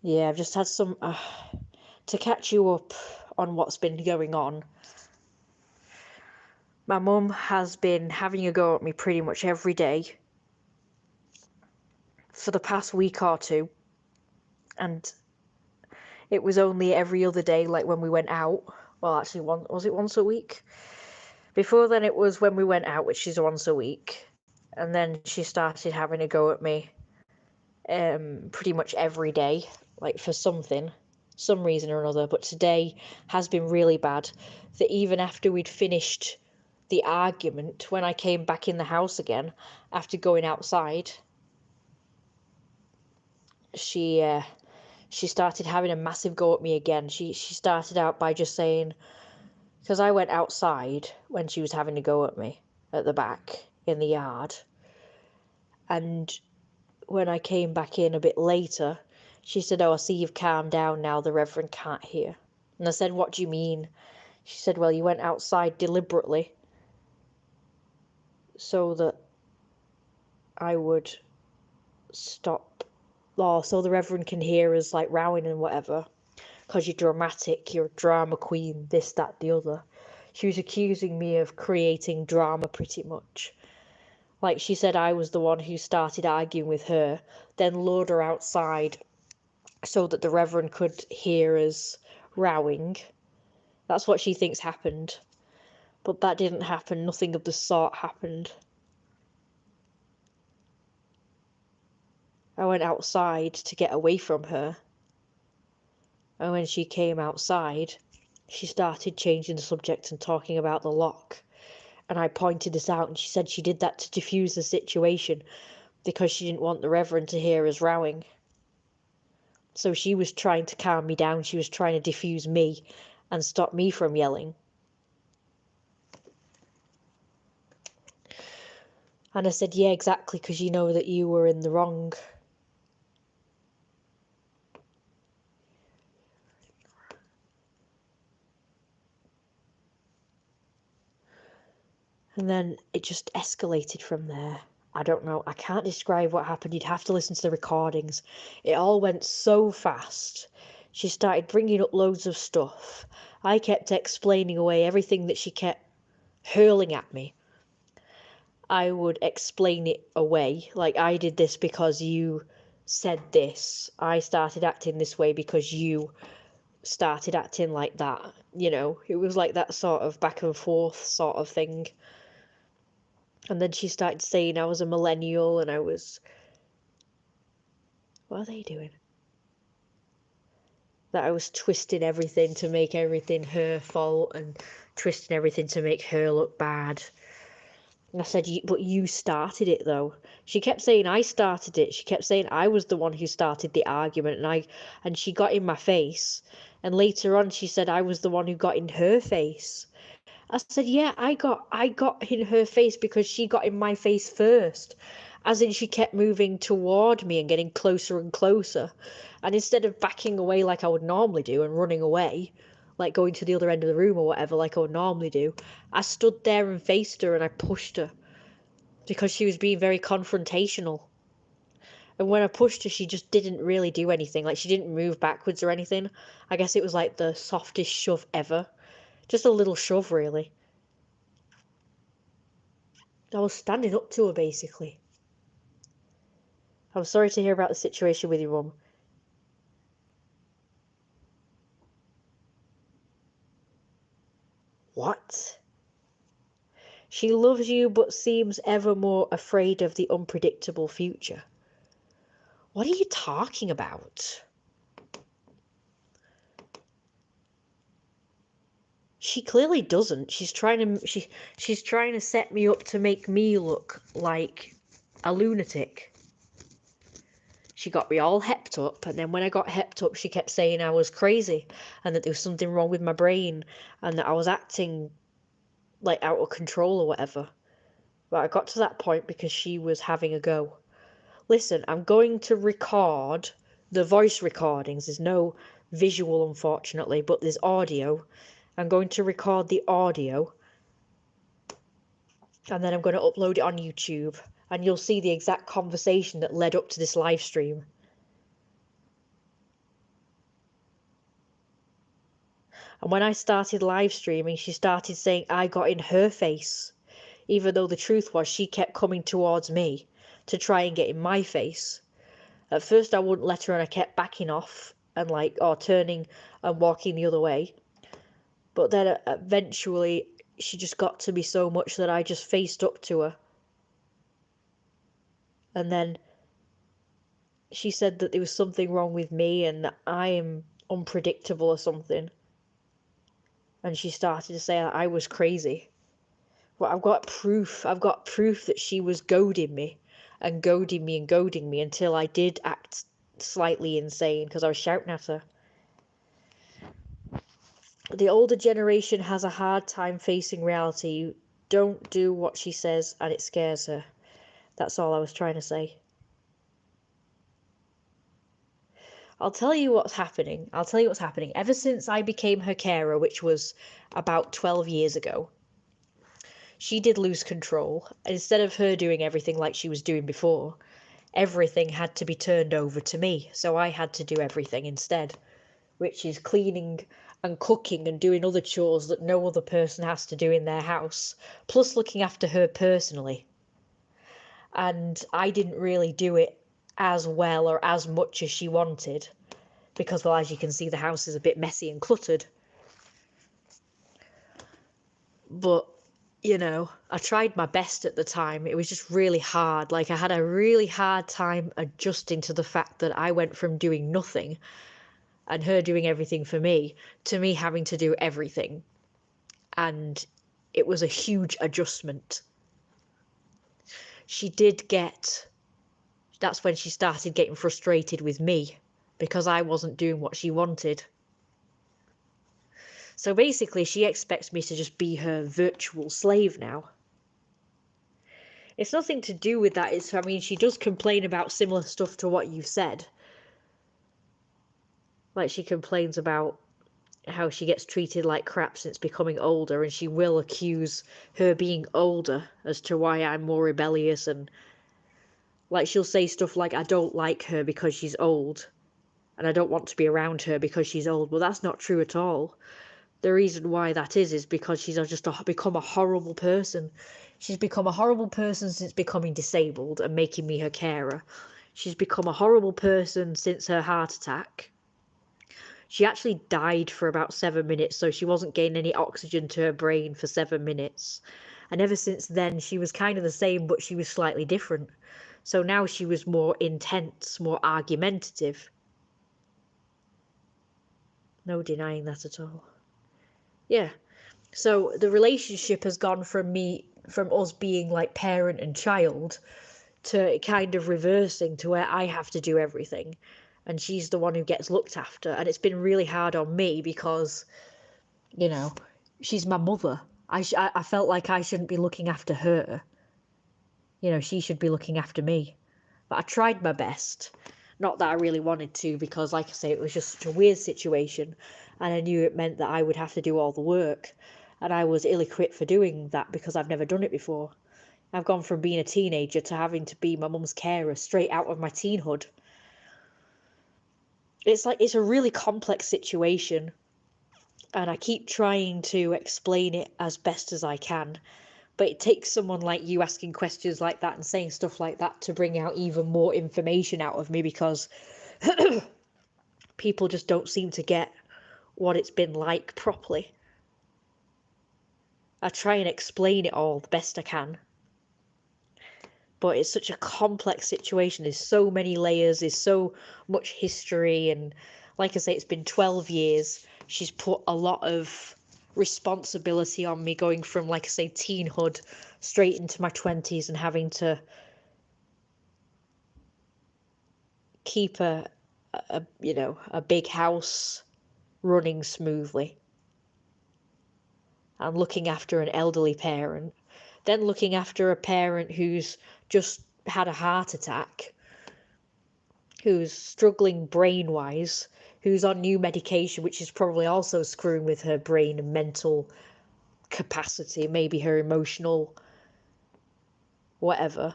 Yeah, I've just had some... to catch you up on what's been going on. My mum has been having a go at me pretty much every day for the past week or two. And it was only every other day, like when we went out. Well, actually, was it once a week? Before then, it was when we went out, which is once a week. And then she started having a go at me pretty much every day, like for some reason or another. But today has been really bad, that even after we'd finished the argument, when I came back in the house again after going outside, she started having a massive go at me again. She started out by just saying, because I went outside when she was having a go at me at the back in the yard, and when I came back in a bit later, she said, "Oh, I see you've calmed down now, the Reverend can't hear." And I said, "What do you mean?" She said, "Well, you went outside deliberately so that I would stop, or so the Reverend can hear us, like, rowing and whatever, because you're dramatic, you're a drama queen, this, that, the other." She was accusing me of creating drama pretty much. Like, she said I was the one who started arguing with her, then lured her outside so that the Reverend could hear us rowing. That's what she thinks happened. But that didn't happen. Nothing of the sort happened. I went outside to get away from her. And when she came outside, she started changing the subject and talking about the lock. And I pointed this out, and she said she did that to diffuse the situation because she didn't want the Reverend to hear us rowing. So she was trying to calm me down. She was trying to diffuse me and stop me from yelling. And I said, "Yeah, exactly, because you know that you were in the wrong." And then it just escalated from there. I don't know. I can't describe what happened. You'd have to listen to the recordings. It all went so fast. She started bringing up loads of stuff. I kept explaining away everything that she kept hurling at me. I would explain it away. Like, I did this because you said this. I started acting this way because you started acting like that. You know, it was like that sort of back and forth sort of thing. And then she started saying I was a millennial and I was... What are they doing? That I was twisting everything to make everything her fault and twisting everything to make her look bad. And I said, "But you started it, though." She kept saying I started it. She kept saying I was the one who started the argument, and she got in my face. And later on, she said I was the one who got in her face. I said, "Yeah, I got in her face because she got in my face first." As in, she kept moving toward me and getting closer and closer. And instead of backing away like I would normally do and running away, like going to the other end of the room or whatever, like I would normally do, I stood there and faced her and I pushed her because she was being very confrontational. And when I pushed her, she just didn't really do anything. Like, she didn't move backwards or anything. I guess it was like the softest shove ever. Just a little shove, really. I was standing up to her, basically. I'm sorry to hear about the situation with your mum. What? She loves you but seems ever more afraid of the unpredictable future. What are you talking about? She clearly doesn't. She's trying to set me up to make me look like a lunatic. She got me all hepped up, and then when I got hepped up, she kept saying I was crazy and that there was something wrong with my brain and that I was acting like out of control or whatever. But I got to that point because she was having a go. Listen, I'm going to record the voice recordings. There's no visual, unfortunately, but there's audio. I'm going to record the audio, and then I'm going to upload it on YouTube, and you'll see the exact conversation that led up to this live stream. And when I started live streaming, she started saying I got in her face, even though the truth was she kept coming towards me to try and get in my face. At first I wouldn't let her, and I kept backing off and or turning and walking the other way. But then eventually she just got to me so much that I just faced up to her. And then she said that there was something wrong with me and that I am unpredictable or something. And she started to say that I was crazy. Well, I've got proof. I've got proof that she was goading me and goading me and goading me until I did act slightly insane because I was shouting at her. The older generation has a hard time facing reality. You don't do what she says and it scares her. That's all I was trying to say. I'll tell you what's happening. Ever since I became her carer, which was about 12 years ago, she did lose control. Instead of her doing everything like she was doing before, everything had to be turned over to me. So I had to do everything instead, which is cleaning and cooking and doing other chores that no other person has to do in their house, plus looking after her personally. And I didn't really do it as well or as much as she wanted because, well, as you can see, the house is a bit messy and cluttered. But, I tried my best at the time. It was just really hard. I had a really hard time adjusting to the fact that I went from doing nothing and her doing everything for me to me having to do everything. And it was a huge adjustment. That's when she started getting frustrated with me because I wasn't doing what she wanted. So basically, she expects me to just be her virtual slave now. It's nothing to do with that. She does complain about similar stuff to what you've said. She complains about how she gets treated like crap since becoming older, and she will accuse her being older as to why I'm more rebellious, and she'll say stuff like I don't like her because she's old and I don't want to be around her because she's old. Well, that's not true at all. The reason why that is because she's just become a horrible person. She's become a horrible person since becoming disabled and making me her carer. She's become a horrible person since her heart attack. She actually died for about 7 minutes, so she wasn't getting any oxygen to her brain for 7 minutes. And ever since then, she was kind of the same, but she was slightly different. So now she was more intense, more argumentative. No denying that at all. Yeah. So the relationship has gone from us being like parent and child to kind of reversing to where I have to do everything. And she's the one who gets looked after. And it's been really hard on me because, she's my mother. I felt like I shouldn't be looking after her. She should be looking after me. But I tried my best. Not that I really wanted to because, like I say, it was just such a weird situation. And I knew it meant that I would have to do all the work. And I was ill-equipped for doing that because I've never done it before. I've gone from being a teenager to having to be my mum's carer straight out of my teenhood. It's a really complex situation, and I keep trying to explain it as best as I can, but it takes someone like you asking questions like that and saying stuff like that to bring out even more information out of me because people just don't seem to get what it's been like properly. I try and explain it all the best I can, but it's such a complex situation. There's so many layers, there's so much history, and like I say, it's been 12 years. She's put a lot of responsibility on me going from, like I say, teenhood straight into my 20s and having to keep a big house running smoothly and looking after an elderly parent, then looking after a parent who's just had a heart attack who's struggling brain-wise, who's on new medication, which is probably also screwing with her brain and mental capacity, maybe her emotional whatever.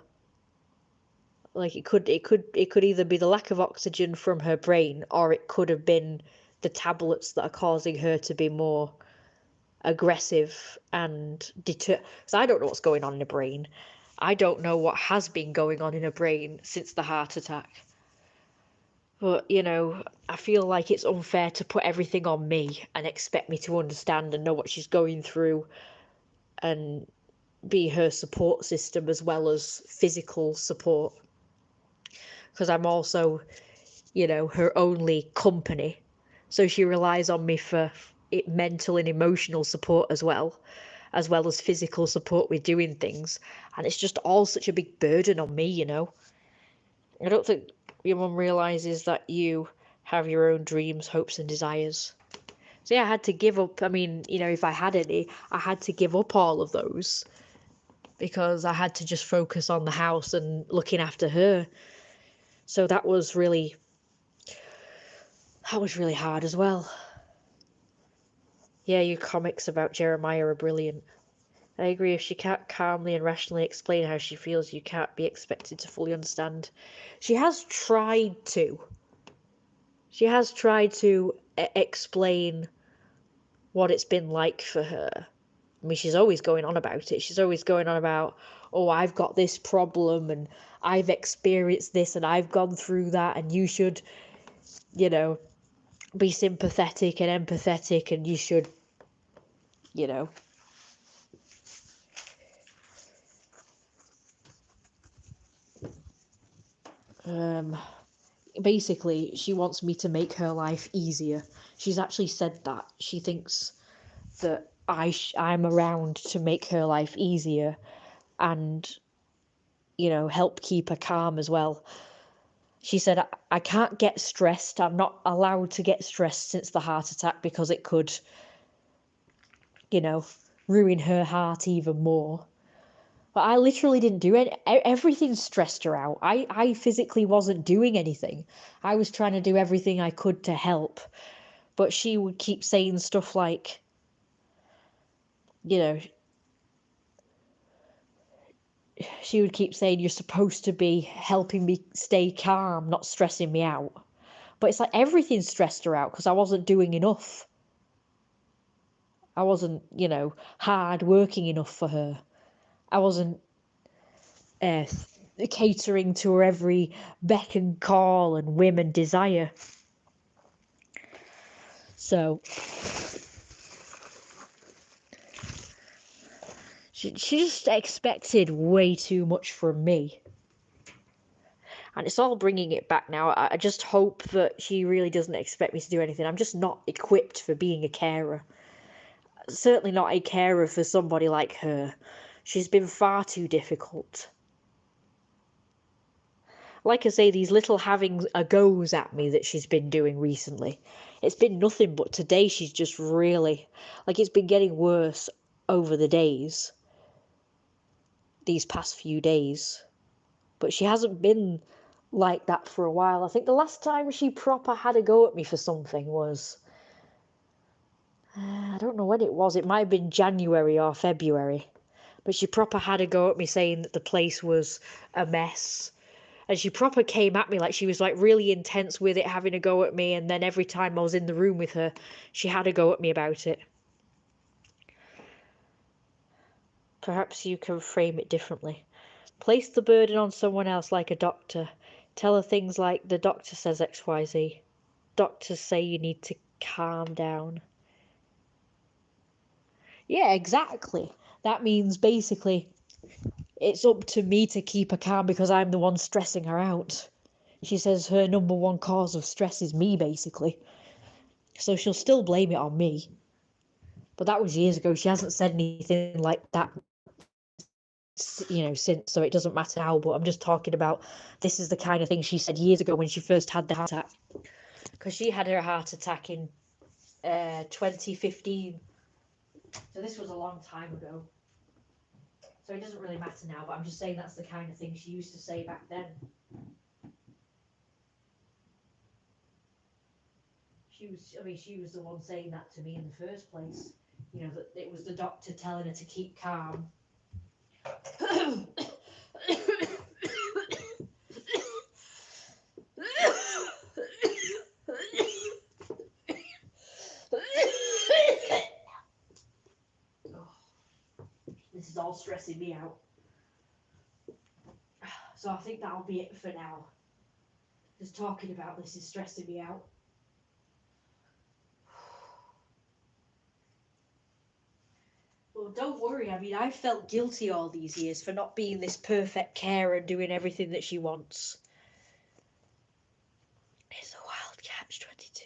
Like it could either be the lack of oxygen from her brain, or it could have been the tablets that are causing her to be more aggressive and deter. So I don't know what's going on in her brain. I don't know what has been going on in her brain since the heart attack. But, you know, I feel like it's unfair to put everything on me and expect me to understand and know what she's going through and be her support system as well as physical support. Because I'm also, you know, her only company. So she relies on me for mental and emotional support as well as physical support with doing things. And it's just all such a big burden on me, you know. I don't think your mum realises that you have your own dreams, hopes and desires. So yeah, I had to give up. I mean, you know, if I had any, I had to give up all of those because I had to just focus on the house and looking after her. So that was really hard as well. Yeah, your comics about Jeremiah are brilliant. I agree, if she can't calmly and rationally explain how she feels, you can't be expected to fully understand. She has tried to. She has tried to explain what it's been like for her. I mean, she's always going on about it. She's always going on about, oh, I've got this problem and I've experienced this and I've gone through that and you should, you know, be sympathetic and empathetic and you should, you know. Basically, she wants me to make her life easier. She's actually said that. She thinks that I'm around to make her life easier and, you know, help keep her calm as well. She said, I can't get stressed. I'm not allowed to get stressed since the heart attack because it could, you know, ruin her heart even more. But I literally didn't do it. Everything stressed her out. I physically wasn't doing anything. I was trying to do everything I could to help. But she would keep saying stuff like, you know, she would keep saying, you're supposed to be helping me stay calm, not stressing me out. But it's like everything stressed her out because I wasn't doing enough. I wasn't, you know, hard working enough for her. I wasn't catering to her every beck and call and whim and desire. So she just expected way too much from me. And it's all bringing it back now. I just hope that she really doesn't expect me to do anything. I'm just not equipped for being a carer. Certainly not a carer for somebody like her. She's been far too difficult. Like I say, these little having a goes at me that she's been doing recently, it's been nothing but today she's just really, like, it's been getting worse over the days, these past few days. But she hasn't been like that for a while. I think the last time she proper had a go at me for something was, I don't know when it was. It might have been January or February. But she proper had a go at me saying that the place was a mess. And she proper came at me like she was like really intense with it, having a go at me. And then every time I was in the room with her, she had a go at me about it. Perhaps you can frame it differently. Place the burden on someone else like a doctor. Tell her things like, the doctor says XYZ. Doctors say you need to calm down. Yeah, exactly. That means basically it's up to me to keep her calm because I'm the one stressing her out. She says her number one cause of stress is me, basically. So she'll still blame it on me. But that was years ago. She hasn't said anything like that, you know, since, so it doesn't matter now. But I'm just talking about, this is the kind of thing she said years ago when she first had the heart attack. Because she had her heart attack in 2015. So this was a long time ago. So it doesn't really matter now, but I'm just saying that's the kind of thing she used to say back then. she was the one saying that to me in the first place. You know, that it was the doctor telling her to keep calm. This is all stressing me out. So I think that'll be it for now. Just talking about this is stressing me out. Well, don't worry. I mean, I felt guilty all these years for not being this perfect carer and doing everything that she wants. It's a wild catch-22.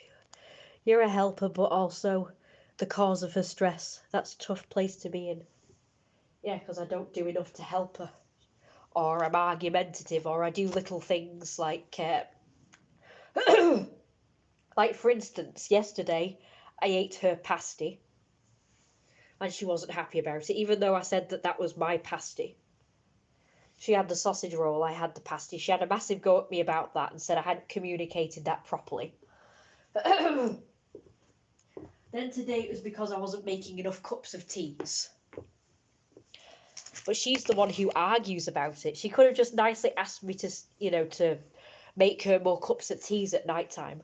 You're a helper, but also the cause of her stress. That's a tough place to be in. Yeah, because I don't do enough to help her. Or I'm argumentative, or I do little things like... like, for instance, yesterday, I ate her pasty. And she wasn't happy about it, even though I said that that was my pasty. She had the sausage roll, I had the pasty. She had a massive go at me about that and said I hadn't communicated that properly. Then today it was because I wasn't making enough cups of teas. But she's the one who argues about it. She could have just nicely asked me to, you know, to make her more cups of teas at night time.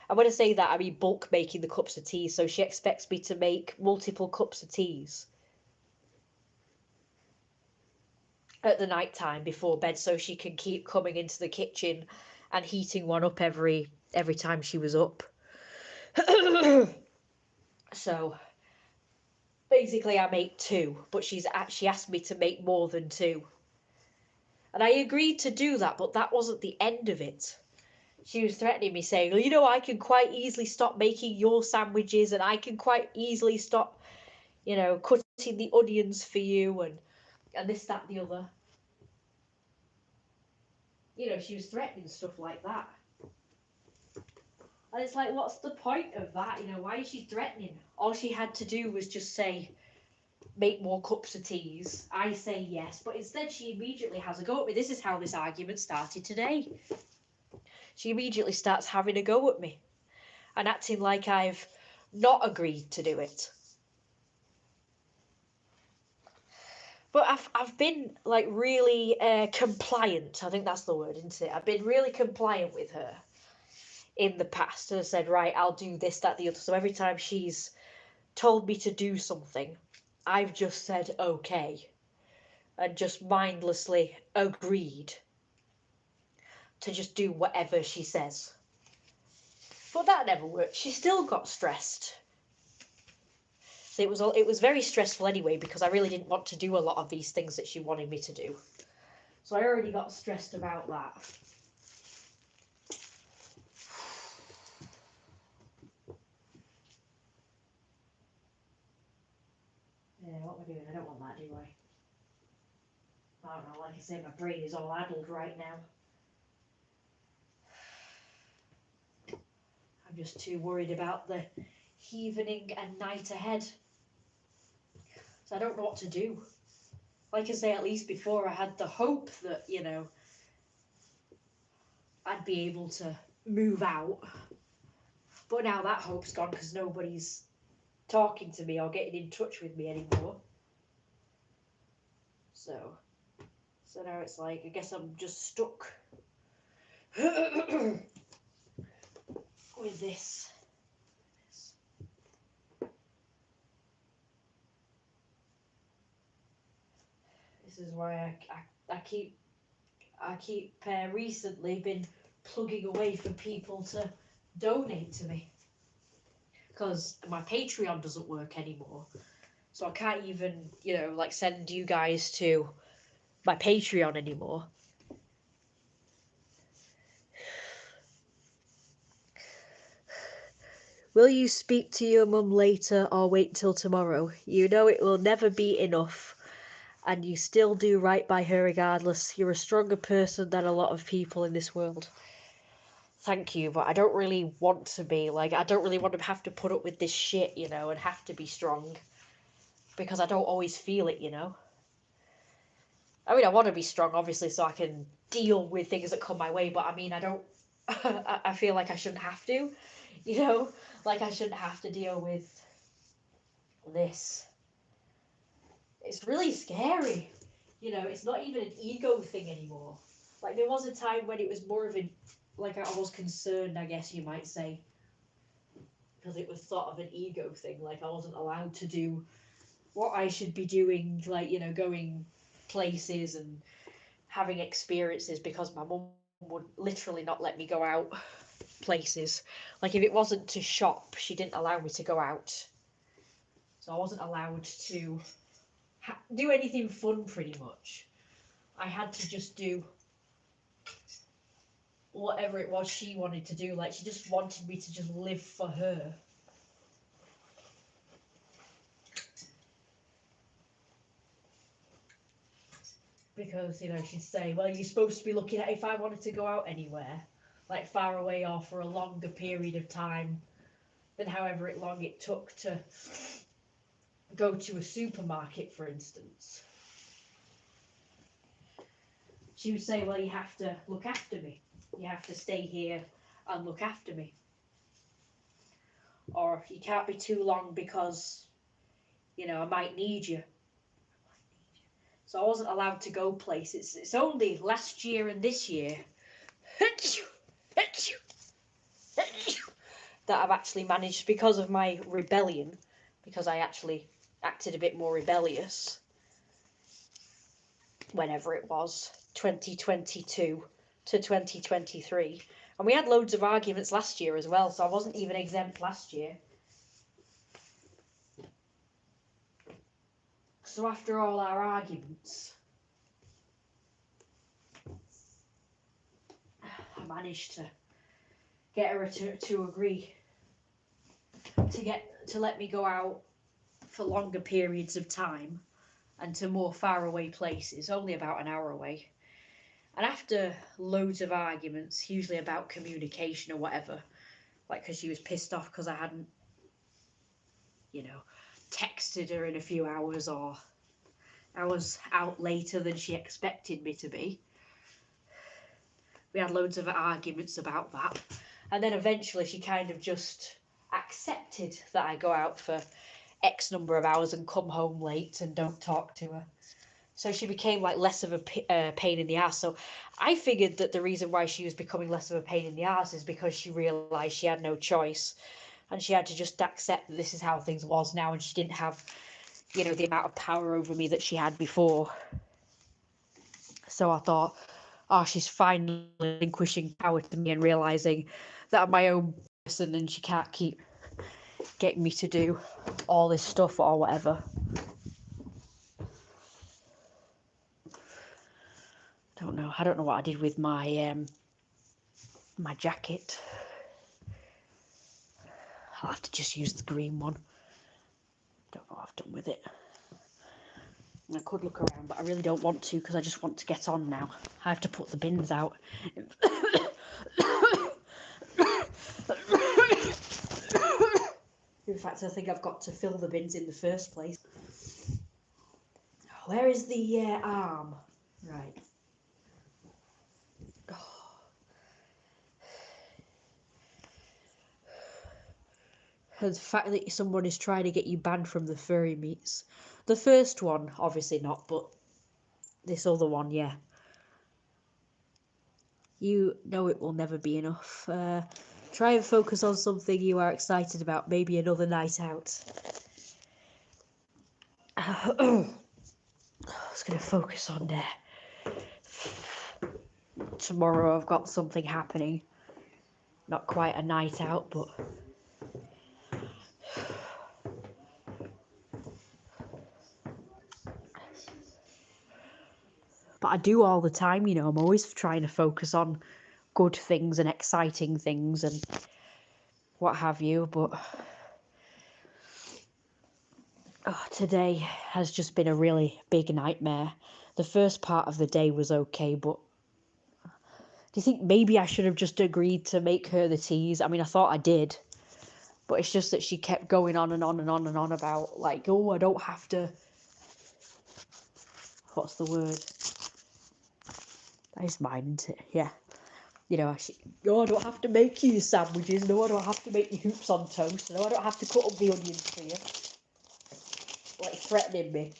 And when I say that, I mean bulk making the cups of tea. So she expects me to make multiple cups of teas at the night time before bed, so she can keep coming into the kitchen and heating one up every time she was up. So basically I make 2, but she asked me to make more than 2. And I agreed to do that, but that wasn't the end of it. She was threatening me, saying, well, you know, I can quite easily stop making your sandwiches, and I can quite easily stop, you know, cutting the onions for you, and this, that, and the other. You know, she was threatening stuff like that. And it's like, what's the point of that? You know, why is she threatening? All she had to do was just say, make more cups of teas. I say yes, but instead she immediately has a go at me. This is how this argument started today. She immediately starts having a go at me and acting like I've not agreed to do it. But I've been like really compliant. I think that's the word, isn't it? I've been really compliant with her in the past, and I said, right, I'll do this, that, the other. So every time she's told me to do something, I've just said okay and just mindlessly agreed to just do whatever she says. But that never worked. She still got stressed. So it was very stressful anyway, because I really didn't want to do a lot of these things that she wanted me to do. So I already got stressed about that. Yeah, what am I doing? I don't want that, do I? I don't know, like I say, my brain is all addled right now. I'm just too worried about the evening and night ahead. So I don't know what to do. Like I say, at least before I had the hope that, you know, I'd be able to move out. But now that hope's gone because nobody's talking to me or getting in touch with me anymore. So now it's like, I guess I'm just stuck with this. This is why I keep recently been plugging away for people to donate to me, because my Patreon doesn't work anymore, so I can't even, you know, like send you guys to my Patreon anymore. Will you speak to your mum later or wait till tomorrow? You know it will never be enough, and you still do right by her regardless. You're a stronger person than a lot of people in this world. Thank you, but I don't really want to be. Like, I don't really want to have to put up with this shit, you know, and have to be strong. Because I don't always feel it, you know. I mean, I want to be strong, obviously, so I can deal with things that come my way, but I mean, I don't I feel like I shouldn't have to, you know, like I shouldn't have to deal with this. It's really scary, you know. It's not even an ego thing anymore. Like there was a time when it was more of an, like I was concerned, I guess you might say, because it was sort of an ego thing. Like I wasn't allowed to do what I should be doing, like, you know, going places and having experiences, because my mum would literally not let me go out places. Like if it wasn't to shop, she didn't allow me to go out. So I wasn't allowed to do anything fun pretty much. I had to just do whatever it was she wanted to do. Like she just wanted me to just live for her. Because, you know, she'd say, well, you're supposed to be looking at if I wanted to go out anywhere, like far away or for a longer period of time than however long it took to go to a supermarket, for instance. She would say, well, you have to look after me. You have to stay here and look after me. Or you can't be too long because, you know, I might need you. So I wasn't allowed to go places. It's only last year and this year that I've actually managed, because of my rebellion, because I actually acted a bit more rebellious whenever it was, 2022 to 2023. And we had loads of arguments last year as well, so I wasn't even exempt last year. So after all our arguments, I managed to get her to agree to let me go out for longer periods of time and to more far away places, only about an hour away. And after loads of arguments, usually about communication or whatever, like because she was pissed off because I hadn't, you know, texted her in a few hours, or I was out later than she expected me to be. We had loads of arguments about that. And then eventually she kind of just accepted that I go out for X number of hours and come home late and don't talk to her. So she became like less of a pain in the ass. So I figured that the reason why she was becoming less of a pain in the ass is because she realised she had no choice. And she had to just accept that this is how things was now, and she didn't have, you know, the amount of power over me that she had before. So I thought, oh, she's finally relinquishing power to me and realising that I'm my own person and she can't keep getting me to do all this stuff or whatever. I don't know what I did with my my jacket. I'll have to just use the green one. Don't know what I've done with it. I could look around, but I really don't want to, because I just want to get on now. I have to put the bins out. In fact, I think I've got to fill the bins in the first place. Where is the arm? Right. The fact that someone is trying to get you banned from the furry meets. The first one, obviously not, but this other one, yeah. You know it will never be enough. Try and focus on something you are excited about, maybe another night out. I was going to focus on tomorrow. I've got something happening. Not quite a night out, but I do all the time, you know. I'm always trying to focus on good things and exciting things and what have you, but today has just been a really big nightmare. The first part of the day was okay, but do you think maybe I should have just agreed to make her the teas? I mean, I thought I did, but it's just that she kept going on and on and on and on about, like, oh, I don't have to, what's the word? That is mine, isn't it? Yeah. You know, no, I don't have to make you sandwiches. No, I don't have to make you hoops on toast. No, I don't have to cut up the onions for you. Like threatening me.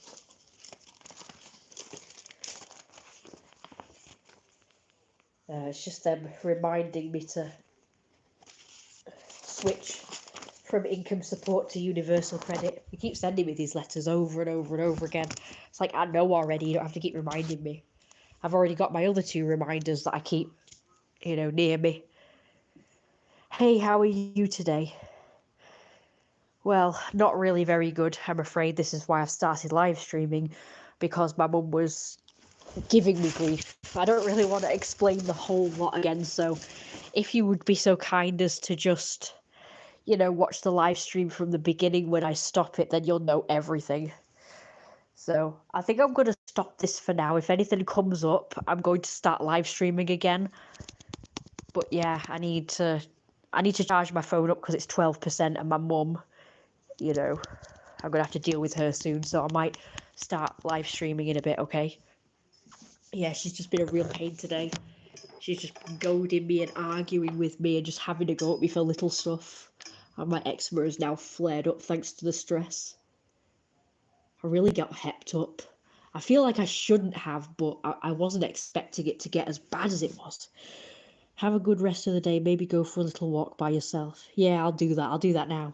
It's just them reminding me to switch from income support to universal credit. You keep sending me these letters over and over and over again. It's like, I know already. You don't have to keep reminding me. I've already got my other 2 reminders that I keep, you know, near me. Hey, how are you today? Well, not really very good, I'm afraid. This is why I've started live streaming, because my mum was giving me grief. I don't really want to explain the whole lot again, so if you would be so kind as to just, you know, watch the live stream from the beginning when I stop it, then you'll know everything. So I think I'm going to stop this for now. If anything comes up, I'm going to start live streaming again. But yeah, I need to charge my phone up because it's 12%, and my mum, you know, I'm going to have to deal with her soon, so I might start live streaming in a bit, okay? Yeah, she's just been a real pain today. She's just goading me and arguing with me and just having to go at me for little stuff. And my eczema is now flared up thanks to the stress. I really got hepped up. I feel like I shouldn't have, but I wasn't expecting it to get as bad as it was. Have a good rest of the day. Maybe go for a little walk by yourself. Yeah, I'll do that. I'll do that now.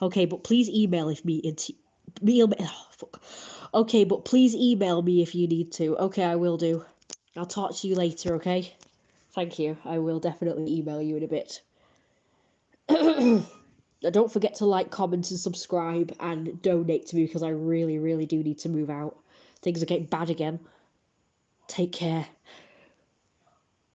Okay, but please email if me into oh, fuck. Okay, but please email me if you need to. Okay, I will do. I'll talk to you later, okay? Thank you. I will definitely email you in a bit. Don't forget to like, comment, and subscribe, and donate to me because I really, really do need to move out. Things are getting bad again. Take care.